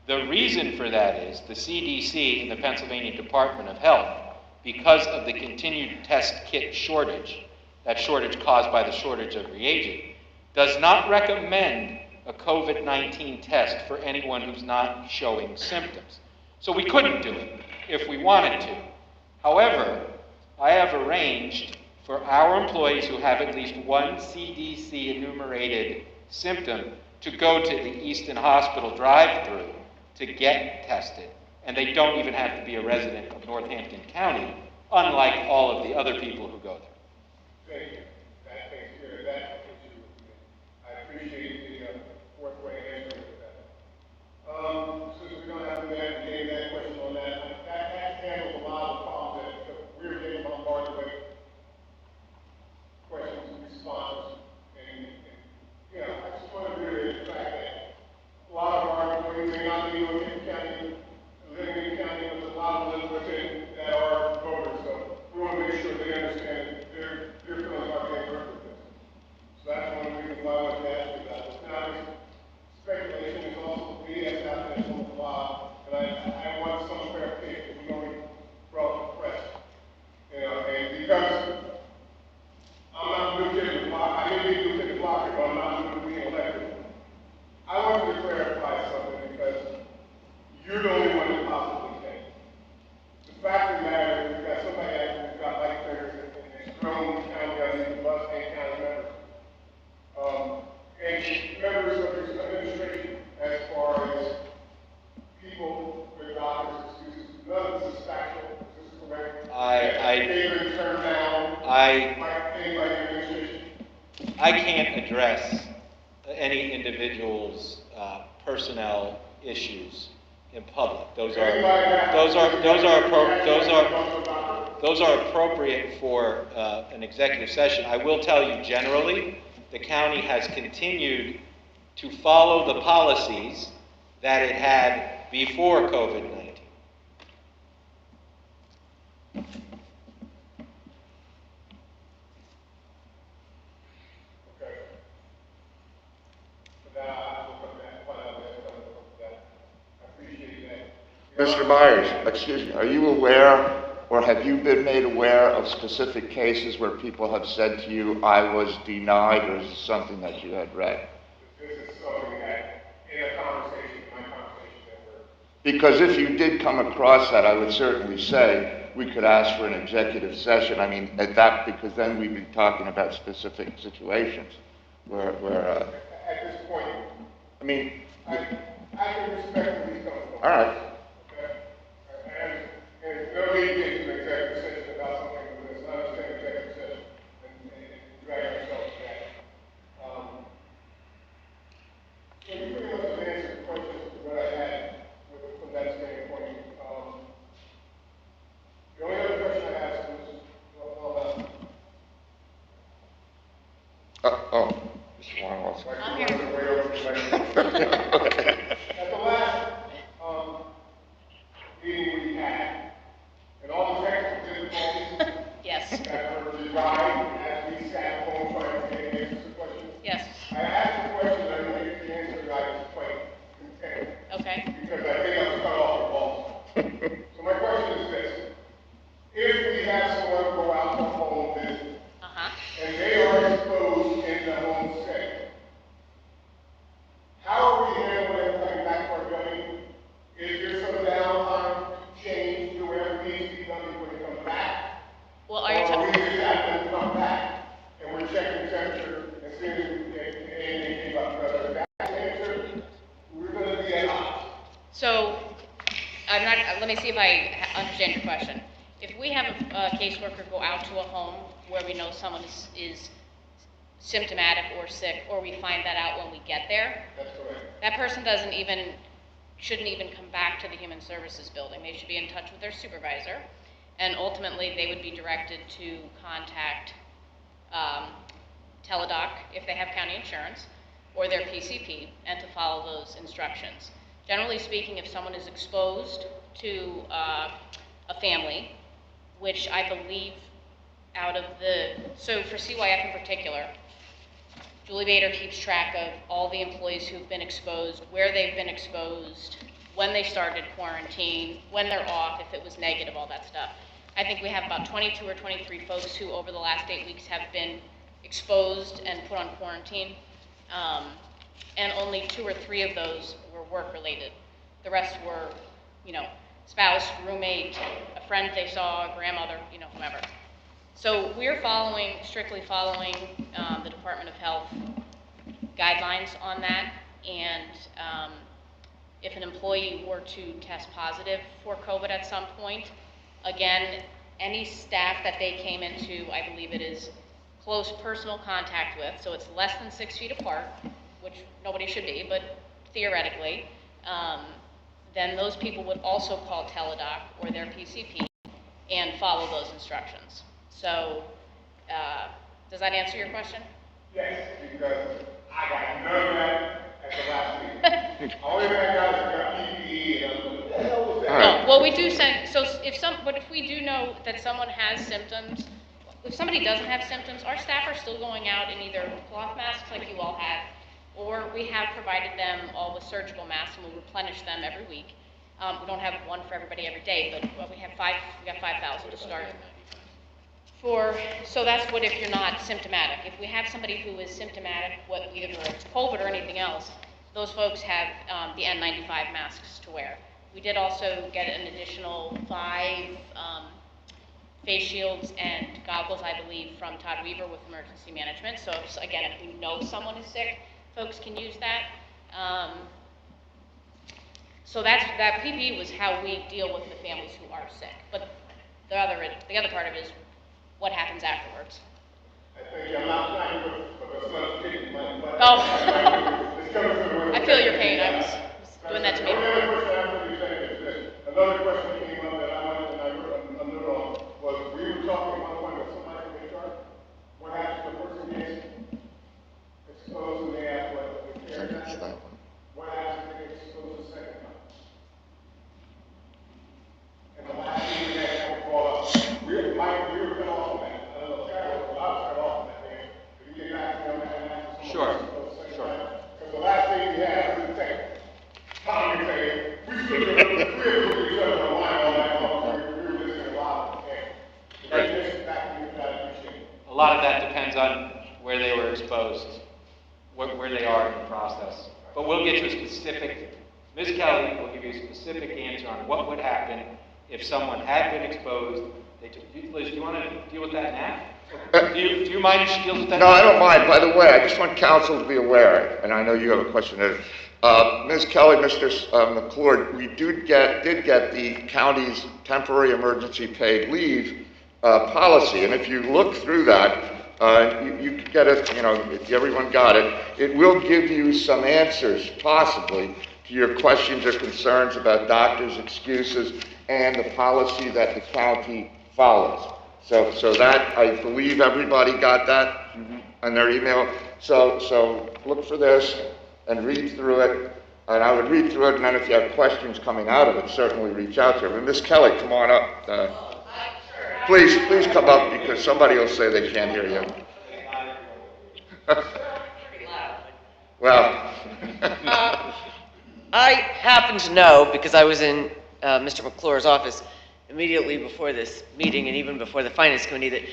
The reason for that is the CDC and the Pennsylvania Department of Health, because of the continued test kit shortage, that shortage caused by the shortage of reagent, does not recommend a COVID-19 test for anyone who's not showing symptoms. So we couldn't do it if we wanted to. However, I have arranged for our employees who have at least one CDC enumerated symptom to go to the Easton Hospital drive-through to get tested. And they don't even have to be a resident of Northampton County, unlike all of the other people who go there. Thank you. That takes care of that issue. I appreciate the forthright answer to that. Since we don't have to navigate that question on that handles a lot of problems that we're getting bombarded with questions and responses. And you know, I just want to reiterate the fact that a lot of our employees may not be living in the county, but there's a lot of them within that are voters. So we want to make sure they understand their feelings are being heard with this. So that's one of the reasons why I wanted to ask you about this. Now, this speculation is also BS out there for a while, and I want some clarification. We only brought the press. You know, and because I'm not new kid in the block, I may be new kid in the block, but I'm not new to being elected. I wanted to clarify something because you're the only one that possibly can. The fact of the matter is, we've got somebody out who's got life fingers and has grown county on the bus and county members. And members of this administration, as far as people with doctors' excuses, none of this is factual. Is this correct? David turned down by the administration. I can't address any individual's personnel issues in public. Those are appropriate for an executive session. I will tell you generally, the county has continued to follow the policies that it had before COVID-19. Mr. Myers, excuse me, are you aware or have you been made aware of specific cases where people have said to you, I was denied, or is this something that you had read? This is something that, in my conversation that we're... Because if you did come across that, I would certainly say we could ask for an executive session. I mean, at that, because then we'd be talking about specific situations where At this point, I mean... I can respect where he's coming from. All right. And no need to get into an executive session about something that's not a executive session and drag ourselves back. Oh, Mr. Warren also. I'm here. At the last, meeting we had, and all the technical difficulties Yes, that were derived as we sat home trying to get answers to questions. yes, I asked the question, I didn't get the answer, and I was quite content, okay. because I think I was cut off the ball. So my question is this: if we have someone go out to a home visit, Uh-huh. and they are exposed in the home setting, how are we handling them coming back to our building? Is there some downtime to change, do whatever needs to be done before they come back? Well, Or are you we talking, just have them come back, and we're checking temperature, and seeing if anything came up, because if that's the answer, we're gonna be at odds. so, I'm not, let me see if I understand your question. If we have a caseworker go out to a home where we know someone is symptomatic or sick, or we find that out when we get there, That's correct. that person shouldn't even come back to the Human Services building. They should be in touch with their supervisor, and ultimately they would be directed to contact Teledoc if they have county insurance, or their PCP, and to follow those instructions. Generally speaking, if someone is exposed to a family, which I believe so for CYF in particular, Julie Bader keeps track of all the employees who've been exposed, where they've been exposed, when they started quarantine, when they're off, if it was negative, all that stuff. I think we have about 22 or 23 folks who over the last 8 weeks have been exposed and put on quarantine. And only 2 or 3 of those were work-related. The rest were, spouse, roommate, a friend they saw, a grandmother, whomever. So we're strictly following the Department of Health guidelines on that. And if an employee were to test positive for COVID at some point, again, any staff that they came into, I believe it is close personal contact with, so it's less than 6 feet apart, which nobody should be, but theoretically, then those people would also call Teledoc or their PCP and follow those instructions. So, does that answer your question? Yes, because I got none of that at the last meeting. Only thing I got is I got PPE, and I was like, what the hell was that? Oh, well, we do send, but if we do know that someone has symptoms, if somebody doesn't have symptoms, our staff are still going out in either cloth masks like you all have, or we have provided them all with surgical masks, and we'll replenish them every week. We don't have one for everybody every day, but we got 5,000 to start. So that's what if you're not symptomatic. If we have somebody who is symptomatic, either it's COVID or anything else, those folks have the N95 masks to wear. We did also get an additional 5 face shields and goggles, I believe, from Todd Weaver with emergency management. So again, if we know someone is sick, folks can use that. So that PPE was how we deal with the families who are sick. But the other part of it is what happens afterwards. I think I'm not trying to put a smudge kick in my butt. Oh, It's coming through. I feel your pain. I was doing that to me. Another question came up that I wanted, and I wrote a note on, was we were talking at one point with somebody from HR. What happens if the person gets exposed and they have what care time? What happens if they get exposed the second time? And the last thing we had to call up, we were cut off on that. I don't know if Carol, but I was cut off on that, man. Could you get back to me on that and answer some of those questions? Sure. Because the last thing we had was the thing. Tom can say, we stood there, we were each other on the line all night long, we were listening a lot, okay? Right. Just back to you, I appreciate it. A lot of that depends on where they were exposed, where they are in the process. But we'll get you a specific, Ms. Kelly will give you a specific answer on what would happen if someone had been exposed. Liz, do you want to deal with that now? Do you mind if she deals with that? No, I don't mind. By the way, I just want council to be aware, and I know you have a question there. Ms. Kelly, Mr. McClure, we did get the county's temporary emergency paid leave policy, and if you look through that, you can get it, if everyone got it, it will give you some answers, possibly, to your questions or concerns about doctors' excuses and the policy that the county follows. So that, I believe everybody got that? Mm-hmm. on their email. So look for this and read through it. And I would read through it, and then if you have questions coming out of it, certainly reach out to her. But Miss Kelly, come on up. Please come up, because somebody will say they can't hear you. Well. I happen to know, because I was in Mr. McClure's office immediately before this meeting and even before the Finance Committee,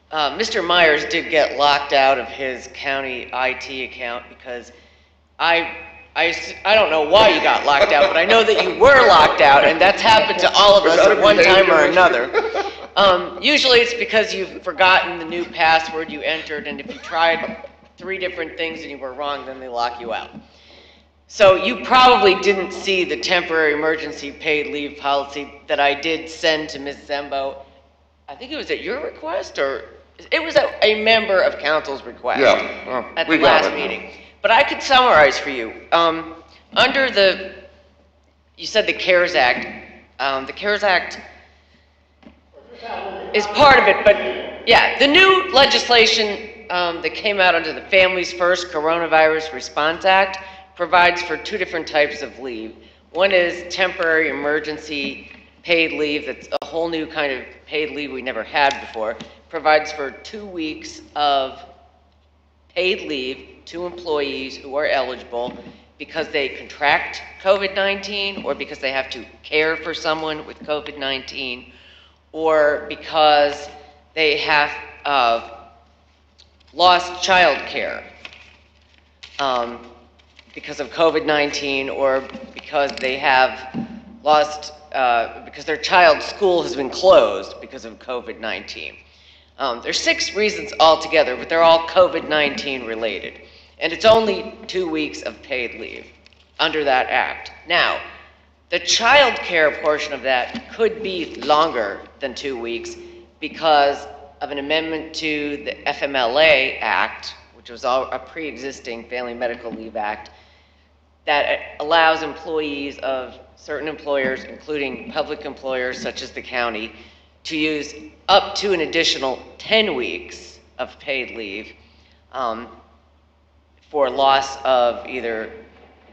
that Mr. Myers did get locked out of his county IT account because I don't know why you got locked out, but I know that you were locked out, and that's happened to all of us at one time or another. Usually it's because you've forgotten the new password you entered, and if you tried 3 different things and you were wrong, then they lock you out. So you probably didn't see the temporary emergency paid leave policy that I did send to Ms. Zembo. I think it was at your request, or it was at a member of council's request. Yeah, at the last meeting. But I could summarize for you. Under you said the CARES Act. The CARES Act is part of it, but yeah, the new legislation that came out under the Families First Coronavirus Response Act provides for 2 different types of leave. One is temporary emergency paid leave. That's a whole new kind of paid leave we never had before. Provides for 2 weeks of paid leave to employees who are eligible because they contract COVID-19, or because they have to care for someone with COVID-19, or because they have lost child care because of COVID-19, or because they have lost, because their child's school has been closed because of COVID-19. There's 6 reasons altogether, but they're all COVID-19 related. And it's only 2 weeks of paid leave under that act. Now, the child care portion of that could be longer than 2 weeks because of an amendment to the FMLA Act, which was a pre-existing Family Medical Leave Act, that allows employees of certain employers, including public employers such as the county, to use up to an additional 10 weeks of paid leave for loss of either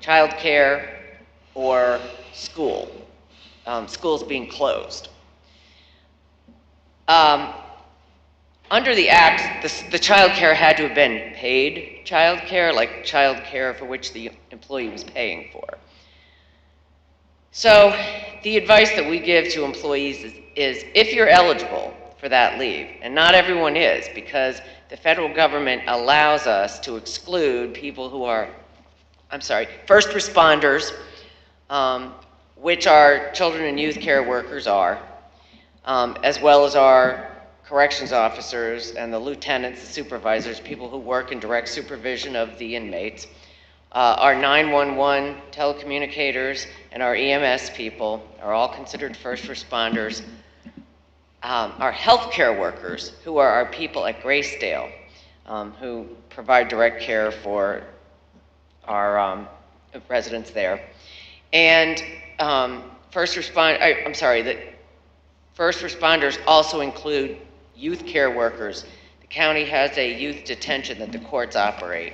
child care or school, schools being closed. Under the act, the child care had to have been paid child care, like child care for which the employee was paying for. So the advice that we give to employees is if you're eligible for that leave, and not everyone is, because the federal government allows us to exclude people who are, first responders, which our children and youth care workers are, as well as our corrections officers and the lieutenants, the supervisors, people who work in direct supervision of the inmates, our 911 telecommunicators and our EMS people are all considered first responders. Our healthcare workers, who are our people at Gracedale, who provide direct care for our residents there, and first responders also include youth care workers. The county has a youth detention that the courts operate.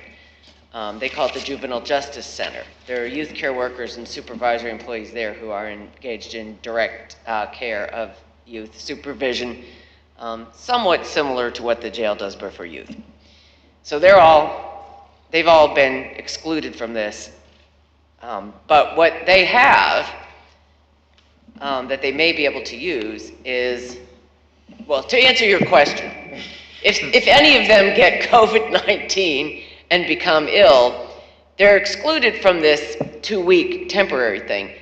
They call it the Juvenile Justice Center. There are youth care workers and supervisory employees there who are engaged in direct care of youth supervision, somewhat similar to what the jail does but for youth. So they've all been excluded from this. But what they have that they may be able to use is, well, to answer your question, if any of them get COVID-19 and become ill, they're excluded from this 2-week temporary thing.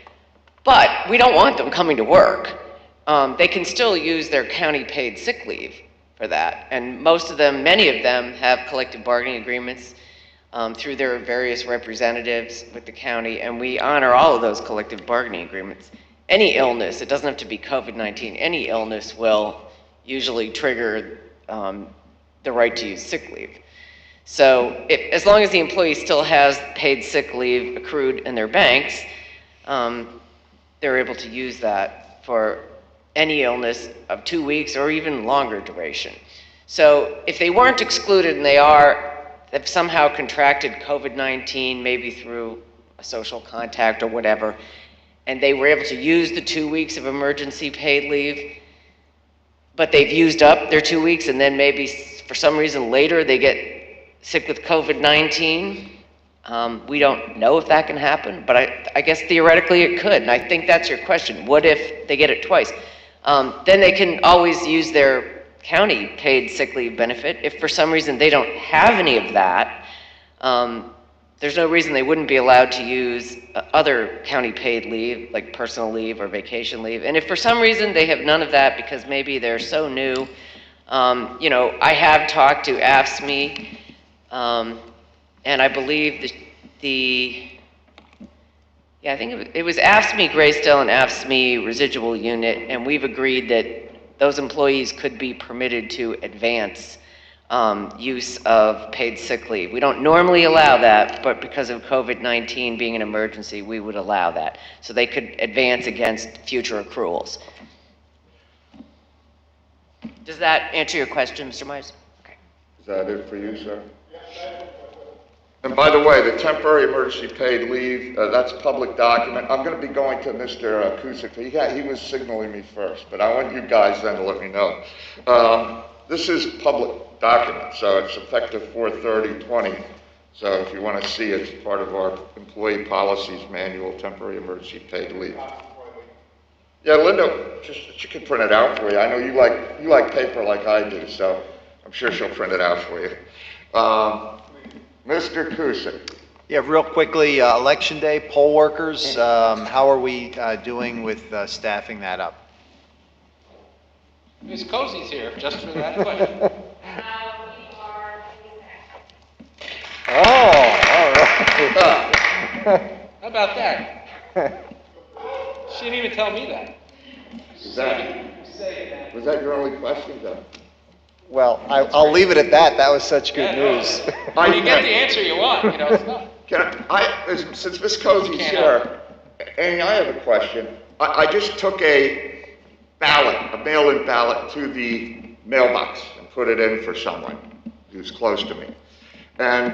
But we don't want them coming to work. They can still use their county paid sick leave for that. And many of them have collective bargaining agreements through their various representatives with the county, and we honor all of those collective bargaining agreements. Any illness, it doesn't have to be COVID-19, any illness will usually trigger the right to use sick leave. So as long as the employee still has paid sick leave accrued in their banks, they're able to use that for any illness of 2 weeks or even longer duration. So if they weren't excluded and they've somehow contracted COVID-19, maybe through a social contact or whatever, and they were able to use the 2 weeks of emergency paid leave, but they've used up their 2 weeks, and then maybe for some reason later they get sick with COVID-19. We don't know if that can happen, but I guess theoretically it could, and I think that's your question. What if they get it twice? Then they can always use their county paid sick leave benefit. If for some reason they don't have any of that, there's no reason they wouldn't be allowed to use other county paid leave, like personal leave or vacation leave. And if for some reason they have none of that because maybe they're so new, I have talked to AFSCME, and I believe I think it was AFSCME Graysdale and AFSCME Residual Unit, and we've agreed that those employees could be permitted to advance use of paid sick leave. We don't normally allow that, but because of COVID-19 being an emergency, we would allow that. So they could advance against future accruals. Does that answer your question, Mr. Myers? Okay. Is that it for you, sir? And by the way, the temporary emergency paid leave, that's a public document. I'm going to be going to Mr. Cusick. He was signaling me first, but I want you guys then to let me know. This is public document, so it's effective 4/30/20. So if you want to see it, it's part of our employee policies manual, temporary emergency paid leave. Yeah, Linda, she can print it out for you. I know you like paper like I do, so I'm sure she'll print it out for you. Mr. Cusick. Yeah, real quickly, Election Day, poll workers, how are we doing with staffing that up? Ms. Cozy's here, just for that question. We are Oh, all right. How about that? She didn't even tell me that. Was that your only question, though? Well, I'll leave it at that. That was such good news. You get the answer you want, it's not. Since Ms. Cozy's here, Annie, I have a question. I just took a mail-in ballot to the mailbox and put it in for someone who's close to me. And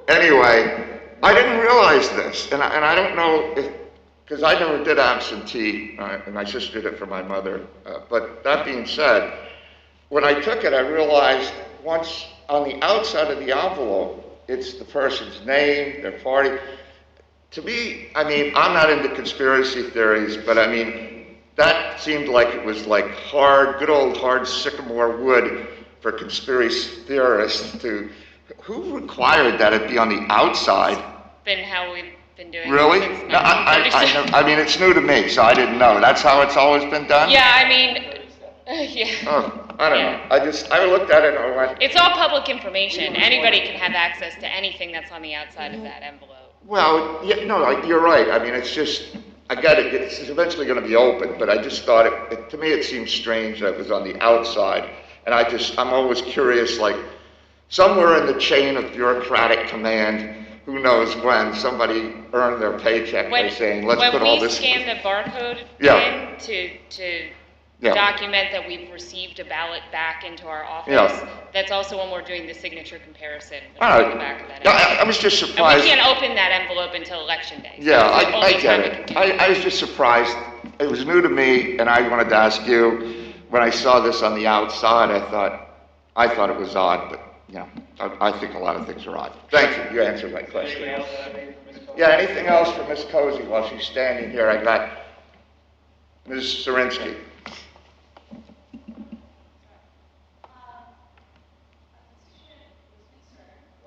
anyway, I didn't realize this, and I don't know if, because I never did absentee, and my sister did it for my mother. But that being said, when I took it, I realized once on the outside of the envelope, it's the person's name, their party. To me, I'm not into conspiracy theories, but that seemed like it was like good old hard sycamore wood for conspiracy theorists to, who required that it be on the outside? Been how we've been doing Really? it since No, it's new to me, so I didn't know. That's how it's always been done? Yeah, yeah. Oh, I don't know. I looked at it and I went, It's all public information. Anybody can have access to anything that's on the outside of that envelope. well, yeah, no, you're right. It's just, I get it. It's eventually going to be open, but I just thought to me it seemed strange that it was on the outside. And I'm always curious, like, somewhere in the chain of bureaucratic command, who knows when, somebody earned their paycheck by saying, let's put all this. When we scan the barcode Yeah. in to Yeah. document that we've received a ballot back into our office, Yeah. that's also when we're doing the signature comparison. All right. On the back of that No, envelope. I was just And surprised. we can't open that envelope until Election Day. So Yeah, it's the I only get time we it. can do I was just surprised. It was new to me, and I wanted to ask you, when I saw this on the outside, I thought it was odd, but, I think a lot of things are odd. Thank you. You answered my question. Yeah, anything else for Ms. Cozy while she's standing here? I got Ms. Zirinsky.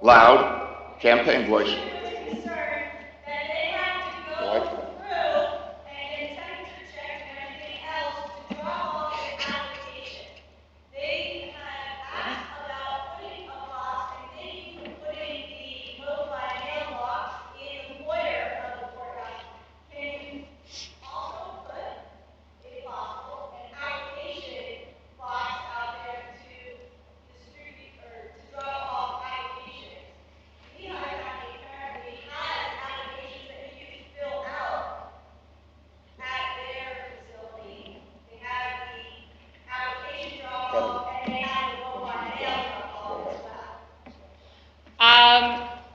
Loud, campaign voice. concerned that they have to go through and get temperature check and everything else to drop off an application. They have asked about putting a box, and then you can put in the notified mailbox in the foyer of the courthouse. Can you also put, if possible, an application box out there to distribute or to drop off applications? We have had a parent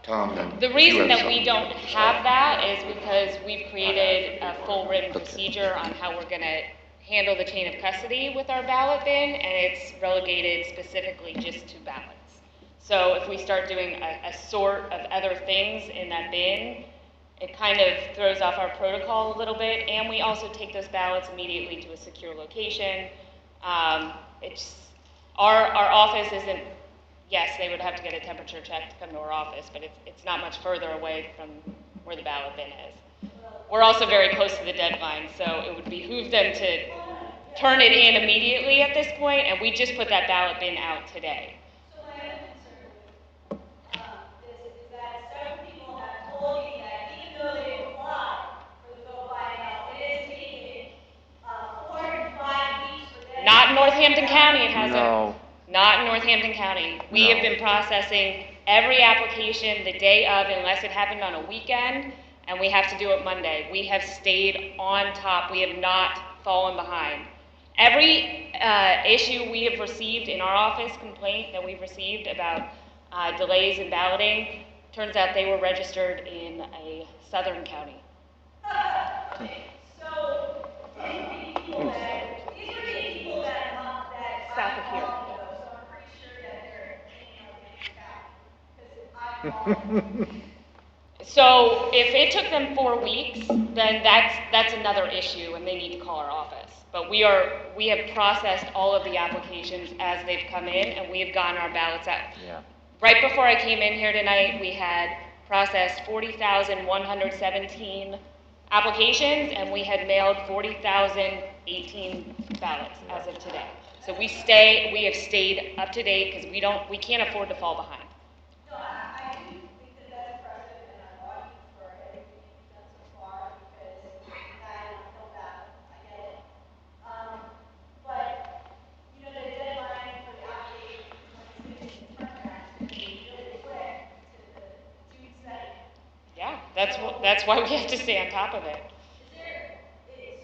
Tom, then. The you reason have that we something. don't have that is because we've created a full written procedure on how we're gonna handle the chain of custody with our ballot bin, and it's relegated specifically just to ballots. So if we start doing a sort of other things in that bin, it kind of throws off our protocol a little bit, and we also take those ballots immediately to a secure location. Our office isn't, yes, they would have to get a temperature check to come to our office, but it's not much further away from where the ballot bin is. We're also very close to the deadline, so it would behoove them to turn it in immediately at this point, and we just put that ballot bin out today. So my other concern is that several people have told me that even though they've applied for the vote by mail, it has taken 4 to 5 weeks for them. Not in Northampton County, it hasn't. No. Not in Northampton County. We have been processing every application the day of, unless it happened on a weekend, and we have to do it Monday. We have stayed on top. We have not fallen behind. Every issue we have received in our office, complaint that we've received about delays in balloting, turns out they were registered in a southern county. So these are the people that are not that South of here. So I'm pretty sure that they're getting because So if it took them 4 weeks, then that's another issue, and they need to call our office. But we have processed all of the applications as they've come in, and we have gotten our ballots out. Yeah. Right before I came in here tonight, we had processed 40,117 applications, and we had mailed 40,018 ballots as of today. So we have stayed up to date because we can't afford to fall behind. No, I do think that that's impressive, and I laud you for everything you've done so far because that is no bad. I get it. But you know, the deadline for the application is 26, and the turnaround is going to be really quick to the June 2nd. Yeah, that's why we have to stay on top of it. Is it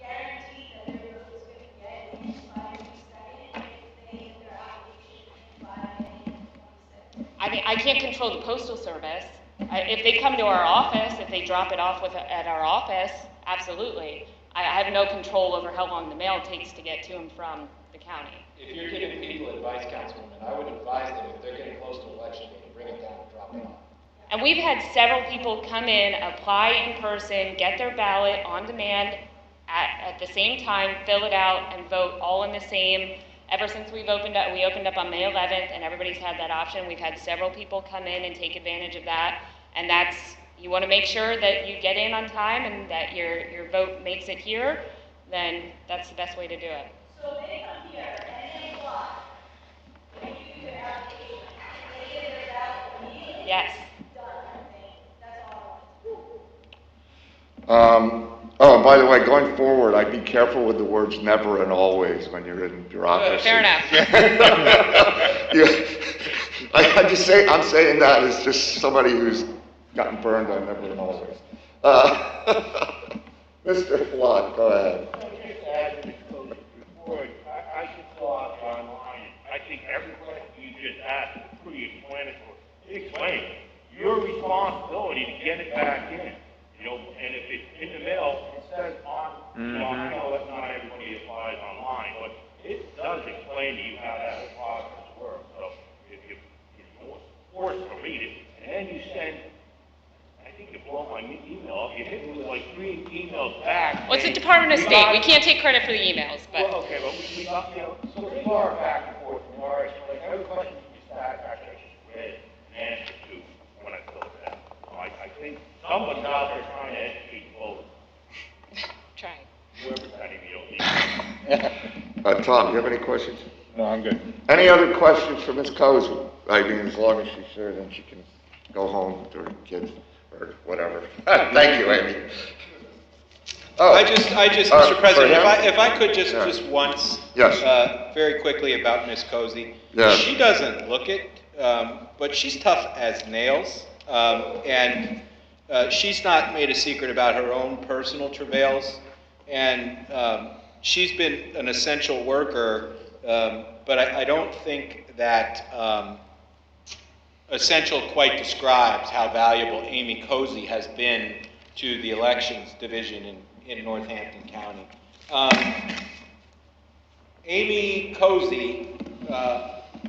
guaranteed that their vote is going to get in by June 2nd if they get their application in by May 26th? I mean, I can't control the postal service. If they come to our office, if they drop it off at our office, absolutely. I have no control over how long the mail takes to get to and from the county. If you're giving people advice, Councilwoman, I would advise them, if they're getting close to election day, to bring it down and drop it off. And we've had several people come in, apply in person, get their ballot on demand at the same time, fill it out, and vote all in the same. Ever since we opened up on May 11th, and everybody's had that option. We've had several people come in and take advantage of that. And you want to make sure that you get in on time and that your vote makes it here, then that's the best way to do it. So they come here and they apply. When you do their application, they get their ballot immediately. Yes. Done. That's all. Oh, and by the way, going forward, I'd be careful with the words never and always when you're in bureaucracy. Fair enough. I'm saying that as just somebody who's gotten burned on never and always. Mr. Flood, go ahead. I should fill out online. I think every question you just asked is pretty explanatory. Explain your responsibility to get it back in. And if it's in the mail, it says on. I know that not everybody applies online, but it does explain to you how that process works. So if you're forced to read it, and then you send, I think you blow my email up. You hit me with like 3 emails back. Well, it's the Department of State. We can't take credit for the emails, but. Well, okay, but we got, so they are back and forth from our, like every question you just asked, actually, I just read and answered to when I filled it out. So I think someone's out there trying to educate the voters. Trying. Whoever's sending me those emails. Tom, do you have any questions? No, I'm good. Any other questions for Ms. Cozy? I mean, as long as she's here, then she can go home with her kids or whatever. Thank you, Amy. Oh, I just, Mr. President, for him? if I could just once, Yes. very quickly about Ms. Cozy. Yeah. She doesn't look it, but she's tough as nails, and she's not made a secret about her own personal travails, and she's been an essential worker, but I don't think that essential quite describes how valuable Amy Cozy has been to the elections division in Northampton County. Amy Cozy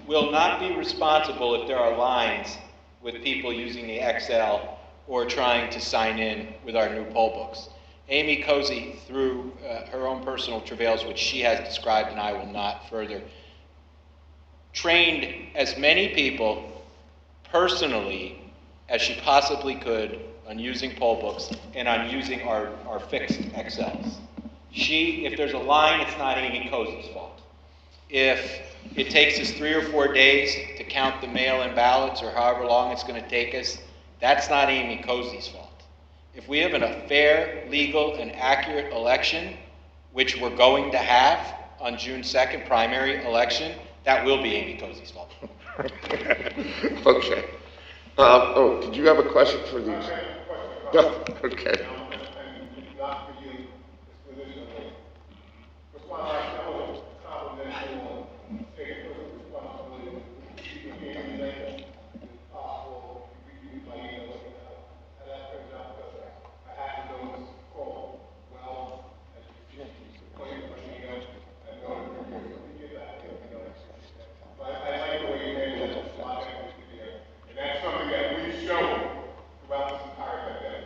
will not be responsible if there are lines with people using the Excel or trying to sign in with our new poll books. Amy Cozy, through her own personal travails, which she has described and I will not further, trained as many people personally as she possibly could on using poll books and on using our fixed Excels. If there's a line, it's not Amy Cozy's fault. If it takes us 3 or 4 days to count the mail-in ballots or however long it's going to take us, that's not Amy Cozy's fault. If we have a fair, legal, and accurate election, which we're going to have on June 2nd, primary election, that will be Amy Cozy's fault. Okay. Did you have a question for these? Yeah, okay. Not for you, it's traditionally. But while I know it's confidential, take personal responsibility, you can hear me later, it's possible, you might even look it up. And that turns out because I had to know this call well, as you play my ego, and know it for you, so you get that, But I like the way you handle it, a lot of empathy there. And that's something that we've shown throughout this entire pandemic.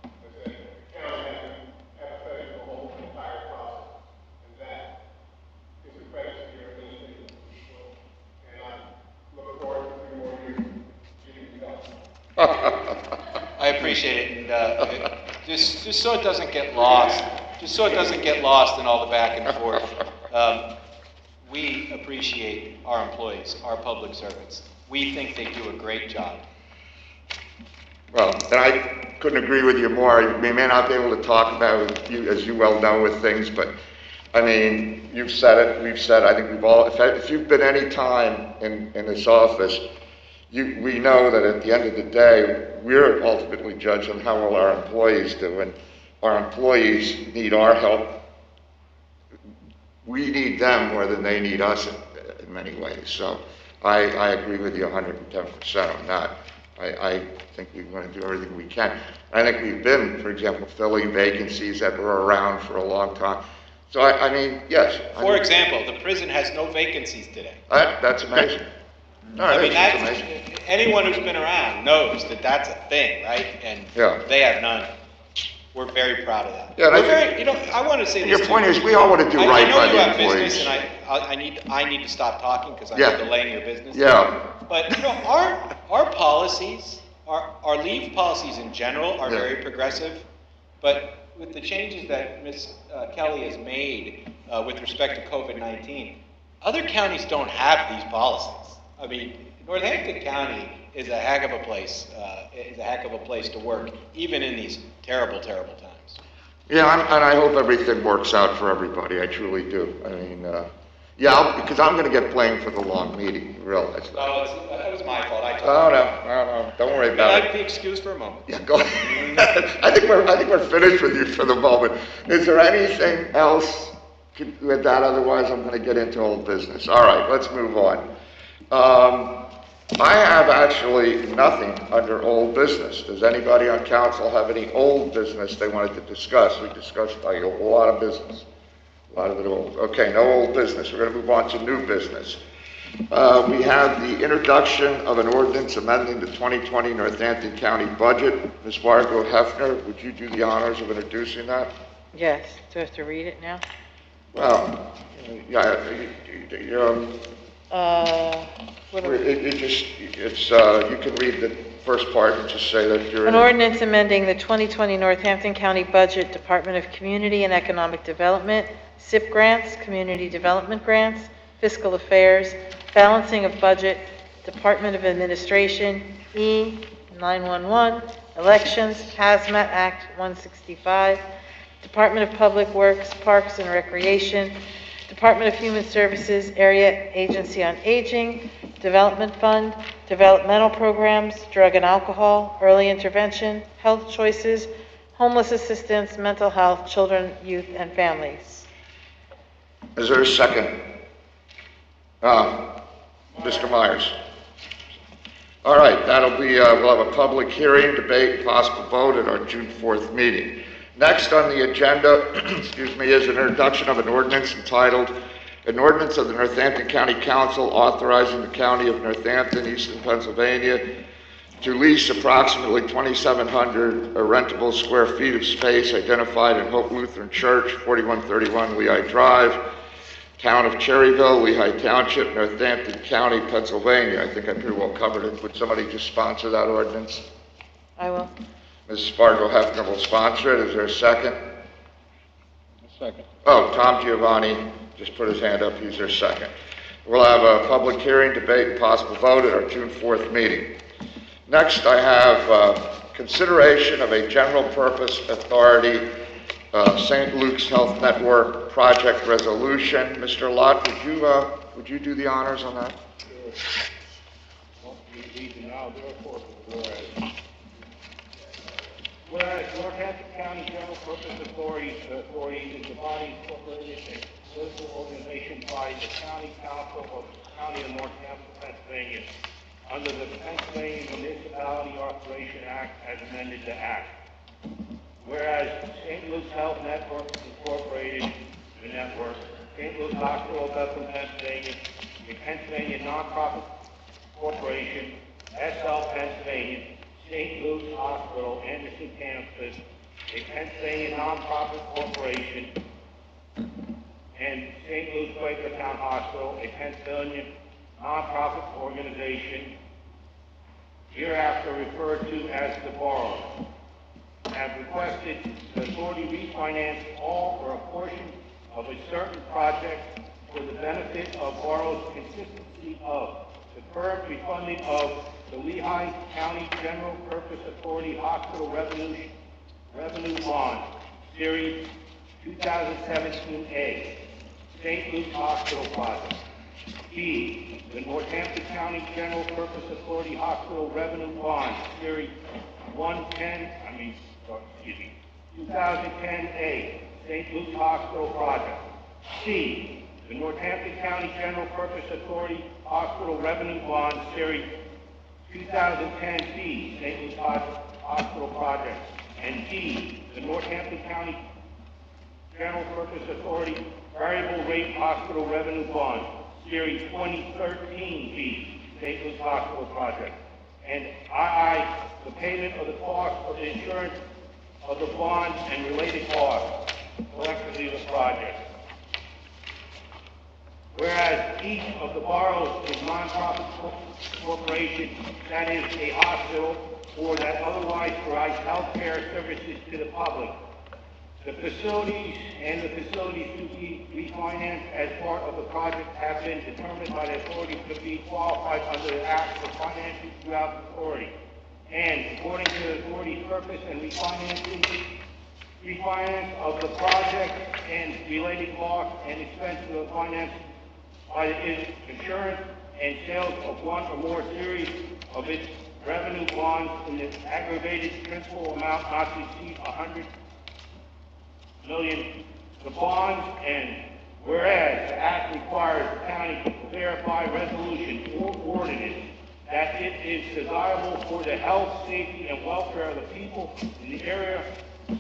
The county has been empathetic to the whole entire process, and that is a credit to your administration. And I look forward to 3 more years giving you help. I appreciate it, and just so it doesn't get lost, in all the back and forth, we appreciate our employees, our public servants. We think they do a great job. Well, and I couldn't agree with you more. We may not be able to talk about you, as you well know, with things, but I mean, you've said it, we've said it. I think we've all, if you've been any time in this office, we know that at the end of the day, we're ultimately judged on how well our employees do, and our employees need our help. We need them more than they need us in many ways. So I agree with you 110% on that. I think we want to do everything we can. I think we've been, for example, filling vacancies that were around for a long time. So I mean, yes. For example, the prison has no vacancies today. That's amazing. No, I mean, that's amazing. Anyone who's been around knows that that's a thing, right? And they have none. We're very proud of that. Yeah, I want to say this. Your point is, we all want to do right by the employees. I know you have business, and I need to stop talking because I'm delaying your business. Yeah. But our policies, our leave policies in general are very progressive. But with the changes that Ms. Kelly has made with respect to COVID-19, other counties don't have these policies. I mean, Northampton County is a heck of a place to work, even in these terrible, terrible times. Yeah, and I hope everything works out for everybody. I truly do. I mean, because I'm going to get blamed for the long meeting. You realize that? Oh, that was my fault. No. Don't worry about it. I'd like the excuse for a moment. Yeah, go ahead. I think we're finished with you for the moment. Is there anything else with that? Otherwise, I'm going to get into old business. All right, let's move on. I have actually nothing under old business. Does anybody on council have any old business they wanted to discuss? We discussed a lot of business. A lot of it old. Okay, no old business. We're going to move on to new business. We have the introduction of an ordinance amending the 2020 Northampton County budget. Ms. Margot Hefner, would you do the honors of introducing that? Yes. Do I have to read it now? Well, yeah, you can read the first part and just say that you're... An ordinance amending the 2020 Northampton County budget, Department of Community and Economic Development, SIP grants, Community Development grants, Fiscal Affairs, Balancing of Budget, Department of Administration, E-911, Elections, Hazmat Act 165, Department of Public Works, Parks and Recreation, Department of Human Services, Area Agency on Aging, Development Fund, Developmental Programs, Drug and Alcohol, Early Intervention, Health Choices, Homeless Assistance, Mental Health, Children, Youth, and Families. Is there a second? Mr. Myers. All right, that'll be, we'll have a public hearing, debate, and possible vote at our June 4th meeting. Next on the agenda, excuse me, is an introduction of an ordinance entitled, "An Ordinance of the Northampton County Council authorizing the County of Northampton, Eastern Pennsylvania, to lease approximately 2,700 rentable square feet of space identified in Hope Lutheran Church, 4131 Lehigh Drive, Town of Cherryville, Lehigh Township, Northampton County, Pennsylvania." I think I pretty well covered it. Would somebody just sponsor that ordinance? I will. Mrs. Spargo Hefner will sponsor it. Is there a second? Second. Oh, Tom Giovanni just put his hand up. He's their second. We'll have a public hearing, debate, and possible vote at our June 4th meeting. Next, I have consideration of a general purpose authority, St. Luke's Health Network project resolution. Mr. Lott, would you do the honors on that? Whereas Northampton County General Purpose Authority is the body incorporated in a political organization by the County Council of the County of Northampton, Pennsylvania, under the Pennsylvania Municipality Operation Act as amended the Act. Whereas St. Luke's Health Network Incorporated, the network, St. Luke's Hospital of Bethlehem, Pennsylvania, a Pennsylvania nonprofit corporation, SL Pennsylvania, St. Luke's Hospital, Anderson, Kansas, a Pennsylvania nonprofit corporation, and St. Luke's Quakertown Hospital, a Pennsylvania nonprofit organization, hereafter referred to as the borrower, have requested the authority refinance all or a portion of a certain project for the benefit of borrowers consistency of the current refunding of the Lehigh County General Purpose Authority Hospital Revenue Bond, Series 2017A, St. Luke's Hospital Project. B, the Northampton County General Purpose Authority Hospital Revenue Bond, Series 2010A, St. Luke's Hospital Project. C, the Northampton County General Purpose Authority Hospital Revenue Bond, Series 2010B, St. Luke's Hospital Project. And D, the Northampton County General Purpose Authority Variable Rate Hospital Revenue Bond, Series 2013B, St. Luke's Hospital Project. And II, the payment of the cost of the insurance of the bond and related costs, collectively the project. Whereas each of the borrowers is nonprofit corporation, that is a hospital, or that otherwise provides health care services to the public. The facilities to be refinanced as part of the project have been determined by the authority to be qualified under the Act for financing throughout the authority. And according to the authority's purpose and refinance of the project and related costs and expenses of finance by the insurance and sales of one or more series of its revenue bonds in the aggravated principal amount not to exceed $100 million. The bonds, and whereas the Act requires the county to verify resolution or ordinance that it is desirable for the health, safety, and welfare of the people in the area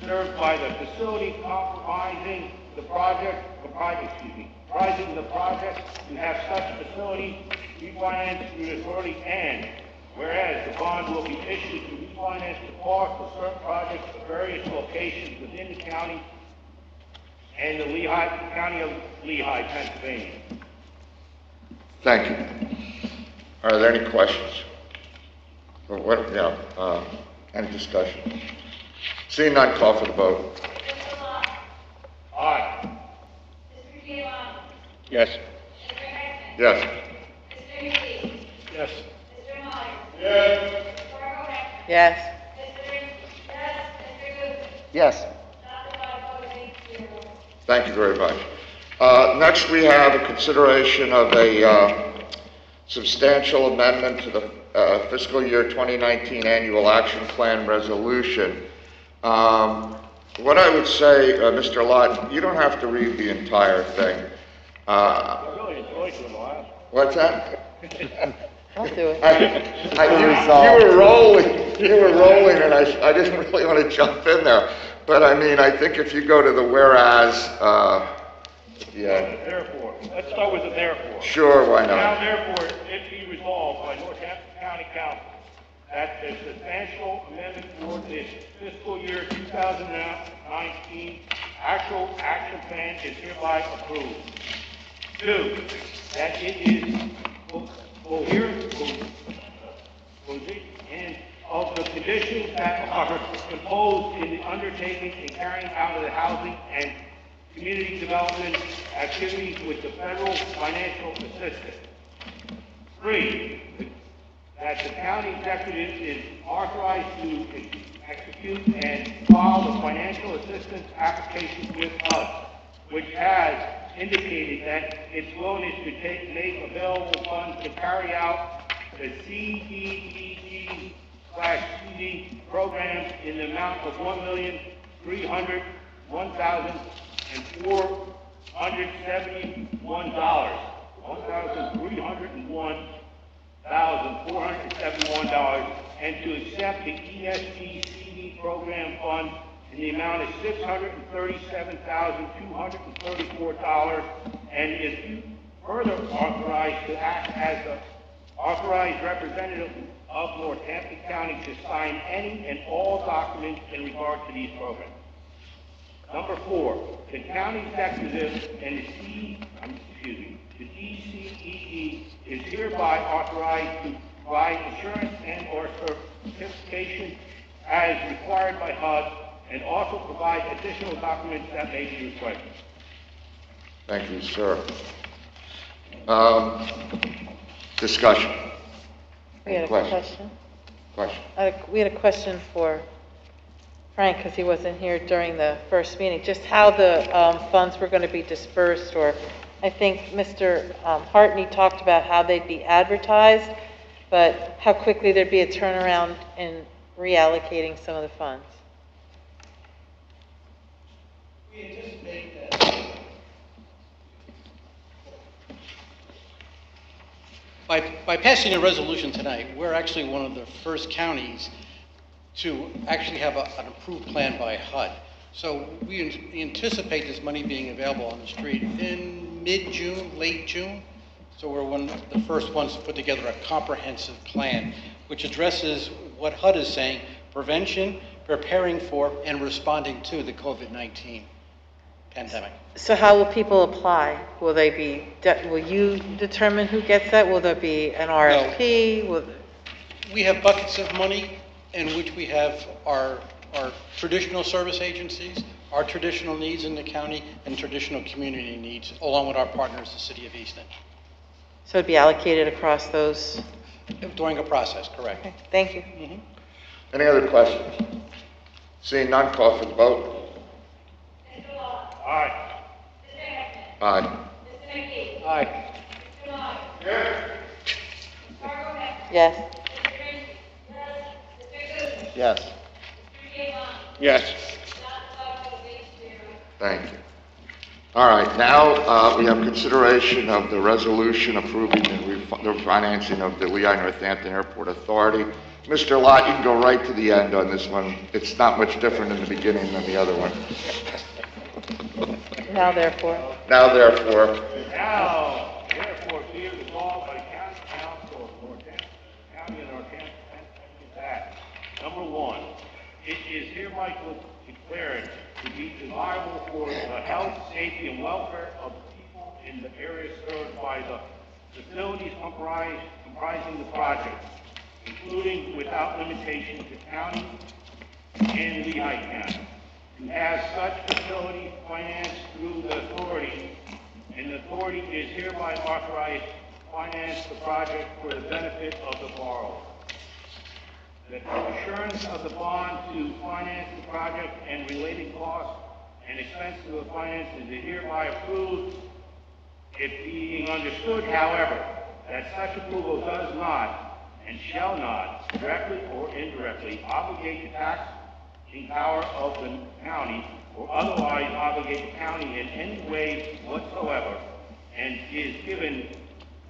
served by the facility comprising the project, to have such facility refinanced through the authority, and whereas the bond will be issued to refinance the cost of certain projects at various locations within the county and the County of Lehigh, Pennsylvania. Thank you. Are there any questions? Or what, any discussion? Seeing none, call for the vote. Aye. Yes. Yes. Yes. Yes. Yes. Thank you very much. Next, we have a consideration of a substantial amendment to the fiscal year 2019 annual action plan resolution. What I would say, Mr. Lott, you don't have to read the entire thing. I really enjoyed your last. What's that? I'll do it. You were rolling, and I didn't really want to jump in there. But I mean, I think if you go to the whereas, Therefore, let's start with the therefore. Sure, why not? Now therefore, it be resolved by Northampton County Council that the substantial amendment for this fiscal year 2019 actual action plan is hereby approved. 2, that it is coherent and of the conditions that are imposed in the undertaking and carrying out of the housing and community development activities with the federal financial assistance. 3, that the county executive is authorized to execute and file the financial assistance application with us, which has indicated that its willingness to make available funds to carry out the CDBG/CD program in the amount of $1,301,471. $1,301,471, and to accept the ESG/CD program fund in the amount of $637,234, and is further authorized to act as the authorized representative of Northampton County to sign any and all documents in regard to these programs. Number 4, the county executive and the DCEE is hereby authorized to provide insurance and/or certification as required by HUD, and also provide additional documents that may be requested. Thank you, sir. Discussion. We had a question. Question. We had a question for Frank, because he wasn't here during the first meeting, just how the funds were going to be dispersed, or I think Mr. Hartney talked about how they'd be advertised, but how quickly there'd be a turnaround in reallocating some of the funds. We anticipate that by passing a resolution tonight, we're actually one of the first counties to actually have an approved plan by HUD. So we anticipate this money being available on the street in mid-June, late June. So we're one of the first ones to put together a comprehensive plan, which addresses what HUD is saying: prevention, preparing for, and responding to the COVID-19 pandemic. So how will people apply? Will they be? Will you determine who gets that? Will there be an RFP? No. We have buckets of money in which we have our traditional service agencies, our traditional needs in the county, and traditional community needs, along with our partners, the City of Easton. So it'd be allocated across those? During a process, correct. Okay. Thank you. Mm-hmm. Any other questions? Seeing none, call for the vote. Aye. Aye. Aye. Yes. Yes. Yes. Thank you. All right, now we have consideration of the resolution approving the refinancing of the Lehigh Northampton Airport Authority. Mr. Lott, you can go right to the end on this one. It's not much different in the beginning than the other one. Now therefore. Now therefore. Now, therefore, be it resolved by the County Council of Northampton County and Northampton, Pennsylvania, that number 1, it is hereby declared to be desirable for the health, safety, and welfare of the people in the area served by the facilities comprising the project, including without limitation the county and Lehigh County, to have such facility financed through the authority, and the authority is hereby authorized to finance the project for the benefit of the borrower. The assurance of the bond to finance the project and related costs and expenses of the finance is hereby approved. It being understood, however, that such approval does not and shall not, directly or indirectly, obligate the taxing power of the county or otherwise obligate the county in any way whatsoever, and is given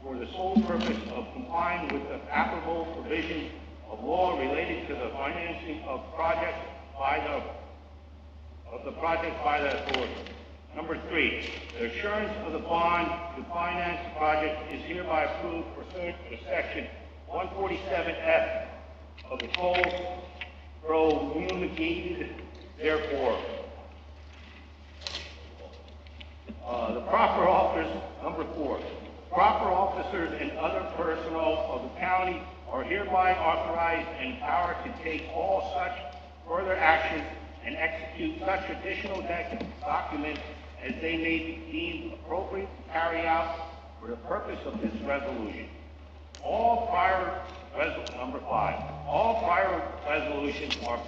for the sole purpose of complying with the applicable provisions of law related to the financing of projects by the authority. Number 3, the assurance of the bond to finance the project is hereby approved pursuant to section 147F of the code promulgated therefore. The proper officers, number 4, proper officers and other personnel of the county are hereby authorized and empowered to take all such further actions and execute such additional documents as they may be deemed appropriate to carry out for the purpose of this resolution. Number 5, all prior resolutions are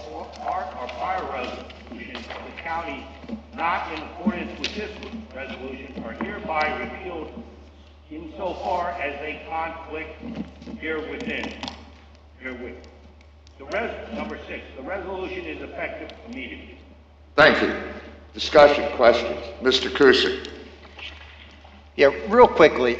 prior resolutions of the county not in accordance with this resolution are hereby repealed insofar as they conflict herewith. Number 6, the resolution is effective immediately. Thank you. Discussion, questions? Mr. Kusick. Yeah, real quickly,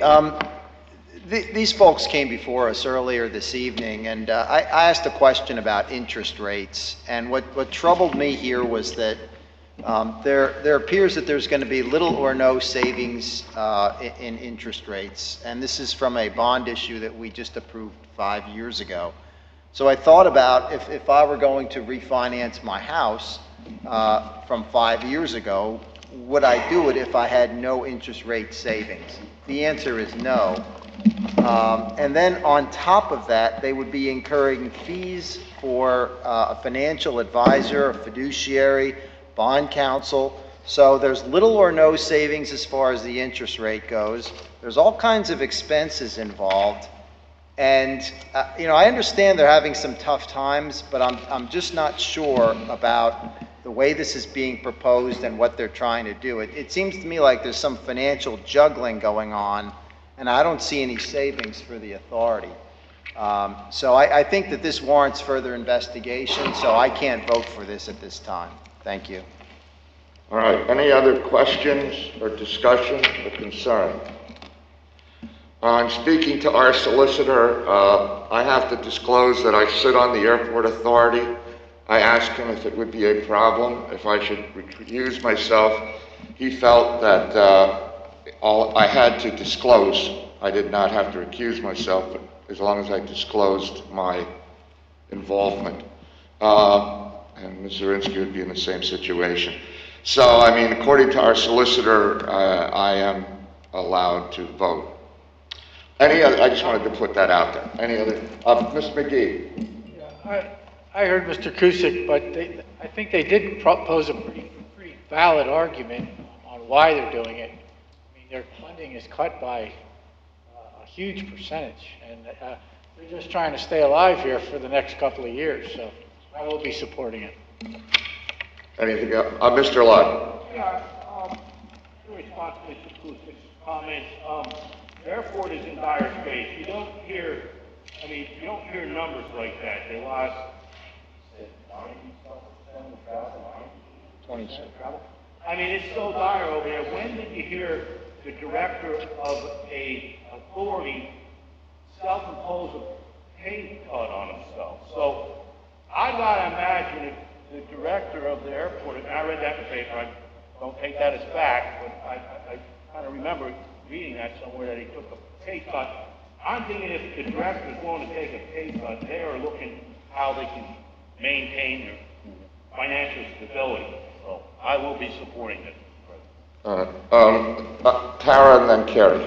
these folks came before us earlier this evening, and I asked a question about interest rates, and what troubled me here was that there appears that there's going to be little or no savings in interest rates, and this is from a bond issue that we just approved 5 years ago. So I thought about if I were going to refinance my house from 5 years ago, would I do it if I had no interest rate savings? The answer is no. And then on top of that, they would be incurring fees for a financial advisor, a fiduciary, bond counsel. So there's little or no savings as far as the interest rate goes. There's all kinds of expenses involved. And, I understand they're having some tough times, but I'm just not sure about the way this is being proposed and what they're trying to do. It seems to me like there's some financial juggling going on, and I don't see any savings for the authority. So I think that this warrants further investigation, so I can't vote for this at this time. Thank you. All right, any other questions or discussion or concern? In speaking to our solicitor, I have to disclose that I sit on the airport authority. I asked him if it would be a problem, if I should recuse myself. He felt that all I had to disclose, I did not have to recuse myself, but as long as I disclosed my involvement. And Ms. Zirinsky would be in the same situation. So, according to our solicitor, I am allowed to vote. Any other, I just wanted to put that out there. Any other, Ms. McGee? Yeah, I heard Mr. Kusick, but I think they did propose a pretty valid argument on why they're doing it. Their funding is cut by a huge percentage, and they're just trying to stay alive here for the next couple of years, so I will be supporting it. Anything else? Mr. Lott. Yeah, in response to Mr. Kusick's comments, the airport is in dire straits. You don't hear numbers like that. They lost 20%. It's so dire over there. When did you hear the director of a authority self-impose a pay cut on himself? So I gotta imagine if the director of the airport, and I read that in the paper, I don't take that as fact, but I kind of remember reading that somewhere that he took a pay cut. I'm thinking if the director is willing to take a pay cut, they are looking how they can maintain their financial stability. So I will be supporting it. Tara and then Kerry.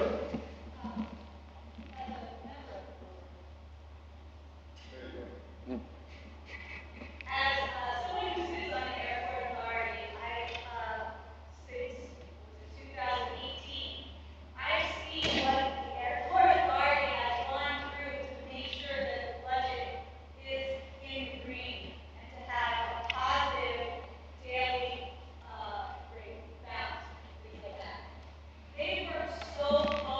They work so hard.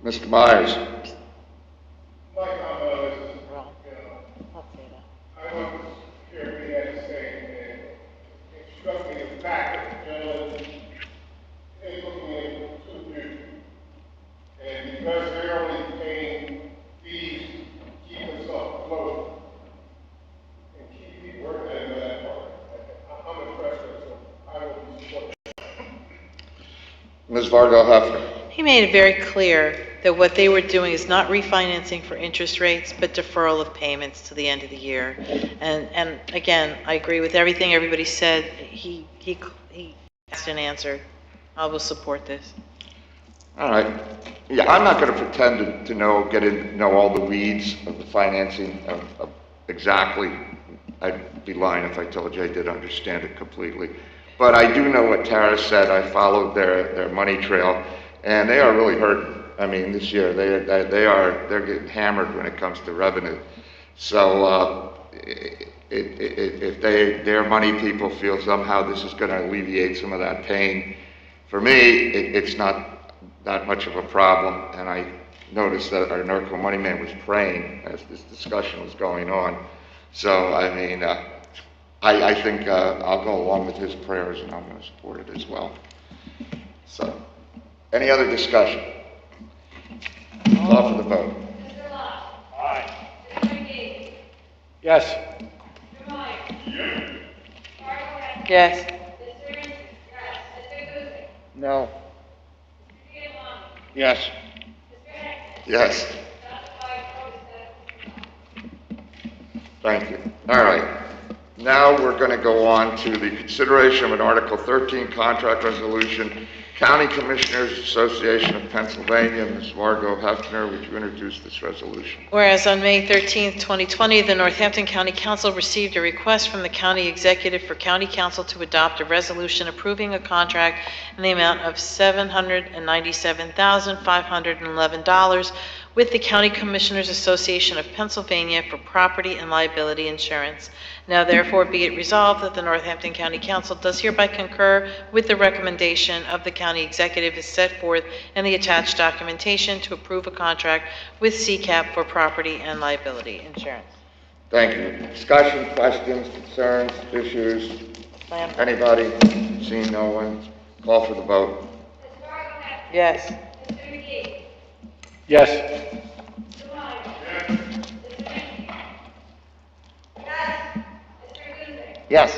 Mr. Myers? My comment is, Wrong. I'll say that. I was here, we had to say, it struck me the fact that the gentleman is looking at two views. And because they're only paying fees, to keep us afloat, and keep people working into that part. I'm impressed with it, so I will be supporting. Ms. Vargo Hefner? He made it very clear that what they were doing is not refinancing for interest rates, but deferral of payments to the end of the year. And again, I agree with everything everybody said. He asked and answered. I will support this. All right. Yeah, I'm not going to pretend to know all the weeds of the financing of exactly. I'd be lying if I told you I did understand it completely. But I do know what Tara said. I followed their money trail, and they are really hurting. I mean, this year they're getting hammered when it comes to revenue. So if their money people feel somehow this is going to alleviate some of that pain, for me it's not that much of a problem. And I noticed that our Norco money man was praying as this discussion was going on. So I mean, I think I'll go along with his prayers, and I'm going to support it as well. So, any other discussion? Call for the vote. Mr. Lott. Aye. Mr. McGee. Yes. Mr. Myers. Barbara Rett. Yes. Mr. Mr. Kuzic. No. Mr. Giovanni. Yes. Mr. Henson. Yes. Dr. White, Thank you. All right. Now we're going to go on to the consideration of an Article 13 contract resolution. County Commissioners Association of Pennsylvania. Ms. Margot Hefner, would you introduce this resolution? Whereas on May 13th, 2020, the Northampton County Council received a request from the county executive for county council to adopt a resolution approving a contract in the amount of $797,511 with the County Commissioners Association of Pennsylvania for property and liability insurance. Now therefore be it resolved that the Northampton County Council does hereby concur with the recommendation of the county executive as set forth in the attached documentation to approve a contract with CCAP for property and liability insurance. Thank you. Discussion, questions, concerns, issues? Anybody? Seeing no one? Call for the vote. Yes. Mr. McGee. Yes. Mr. Myers. Mr. Henson. Yes. Yes. Mr. Kuzic. Mr.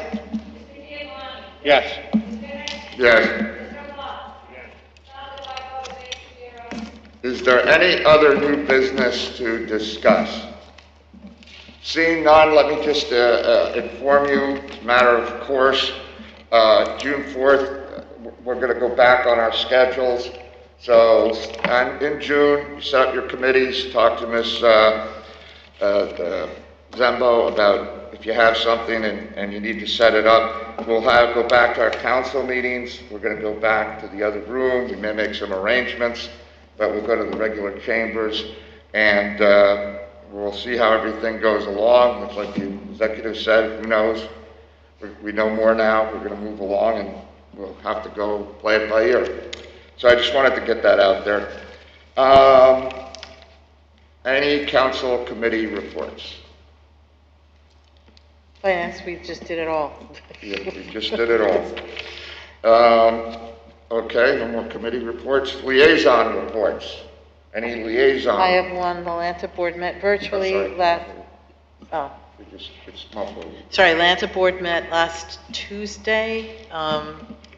Giovanni. Yes. Mr. Henson. Yes. Mr. Lott. Dr. White, 8-0. Is there any other new business to discuss? Seeing none, let me just inform you, as a matter of course, June 4th, we're going to go back on our schedules. So and in June, you set up your committees, talk to Ms. Zembo about if you have something and you need to set it up. We'll go back to our council meetings. We're going to go back to the other room. We may make some arrangements, but we'll go to the regular chambers, and we'll see how everything goes along. It's like the executive said, who knows? We know more now. We're going to move along, and we'll have to go play it by ear. So I just wanted to get that out there. Any council committee reports? Finance, we just did it all. Yeah, we just did it all. Okay, no more committee reports. Liaison reports. Any liaison? I have one. The Atlanta board met virtually It's muffled. Sorry, Atlanta board met last Tuesday,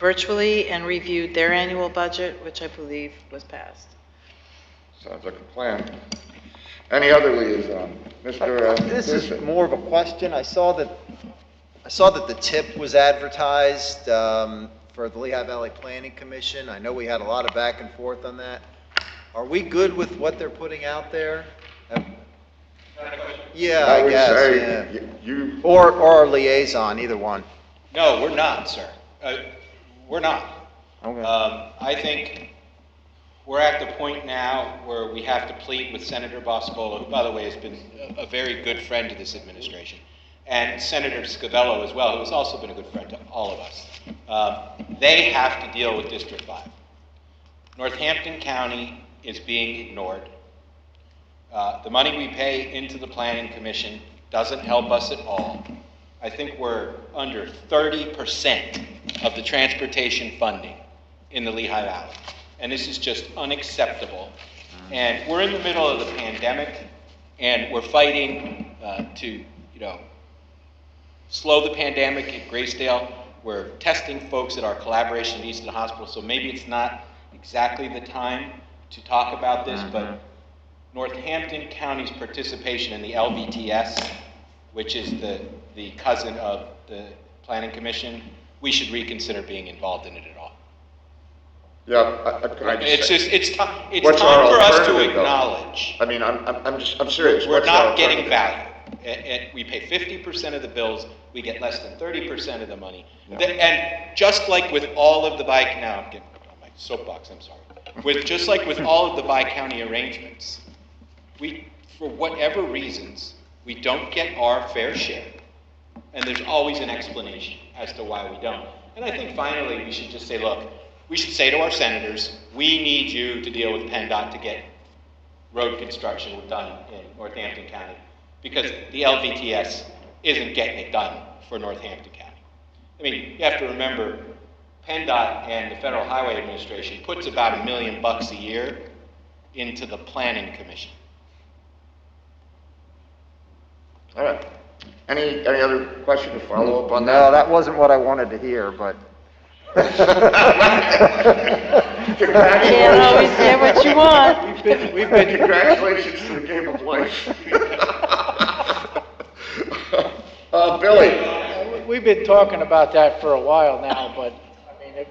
virtually, and reviewed their annual budget, which I believe was passed. Sounds like a plan. Any other liaison? Mr. This is more of a question. I saw that the tip was advertised for the Lehigh Valley Planning Commission. I know we had a lot of back and forth on that. Are we good with what they're putting out there? Yeah, I guess, yeah. You or our liaison, either one. No, we're not, sir. We're not. Okay. I think we're at the point now where we have to plead with Senator Boscola, who, by the way, has been a very good friend to this administration, and Senator Scavello as well, who has also been a good friend to all of us. They have to deal with District 5. Northampton County is being ignored. The money we pay into the Planning Commission doesn't help us at all. I think we're under 30% of the transportation funding in the Lehigh Valley. And this is just unacceptable. And we're in the middle of the pandemic, and we're fighting to, slow the pandemic at Graysdale. We're testing folks at our collaboration at Easton Hospital, so maybe it's not exactly the time to talk about this, but Northampton County's participation in the LVTS, which is the cousin of the Planning Commission, we should reconsider being involved in it at all. Yeah, It's time what's our for us to alternative, though? acknowledge. I mean, I'm serious. We're What's our not getting alternative? value. We pay 50% of the bills, we get less than 30% of the money. Yeah. And just like with all of the now I'm getting on my soapbox, I'm sorry. Just like with all of the bi-county arrangements, for whatever reasons, we don't get our fair share. And there's always an explanation as to why we don't. And I think finally we should just say, look, we should say to our senators, we need you to deal with PennDOT to get road construction done in Northampton County, because the LVTS isn't getting it done for Northampton County. I mean, you have to remember, PennDOT and the Federal Highway Administration puts about $1 million a year into the Planning Commission. All right. Any other question to follow up on that? No, that wasn't what I wanted to hear, but. Can't always get what you want. We've been congratulations to the game of life. Billy. We've been talking about that for a while now, but I mean, it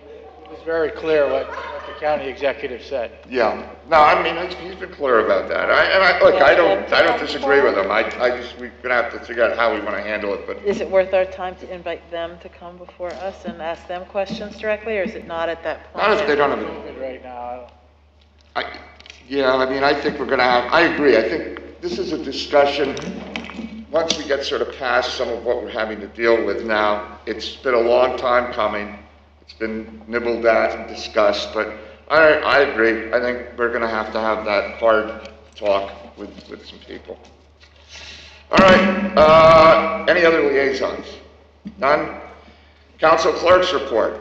was very clear what the county executive said. Yeah. No, I mean, he's been clear about that. I don't disagree with him. We're gonna have to figure out how we want to handle it, but. Is it worth our time to invite them to come before us and ask them questions directly, or is it not at that point? Not if they don't have Good right now. Yeah, I mean, I think we're gonna have, I agree. I think this is a discussion, once we get sort of past some of what we're having to deal with now, it's been a long time coming. It's been nibbled at and discussed, but I agree. I think we're gonna have to have that hard talk with some people. All right, any other liaisons? None? Council clerk's report.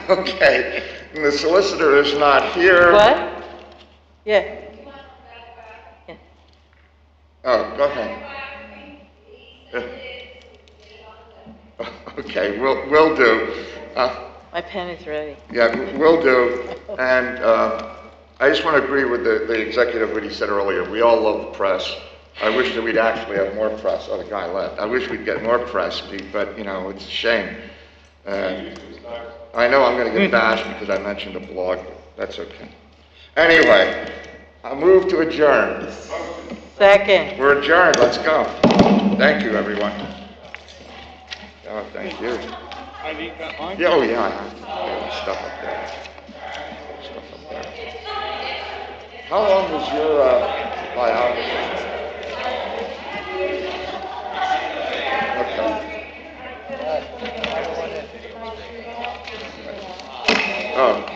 Okay, and the solicitor is not here. What? Yeah. Oh, go ahead. Okay, we'll do. My pen is ready. Yeah, we'll do. And I just want to agree with the executive, what he said earlier. We all love the press. I wish that we'd actually have more press. Oh, the guy left. I wish we'd get more press, but, it's a shame. I know I'm going to get bashed because I mentioned a blog, but that's okay. Anyway, I move to adjourn. Second. We're adjourned. Let's go. Thank you, everyone. Oh, thank you. I need that line? Yeah, oh, yeah, I have stuff up there. Stuff up there. How long was your biography?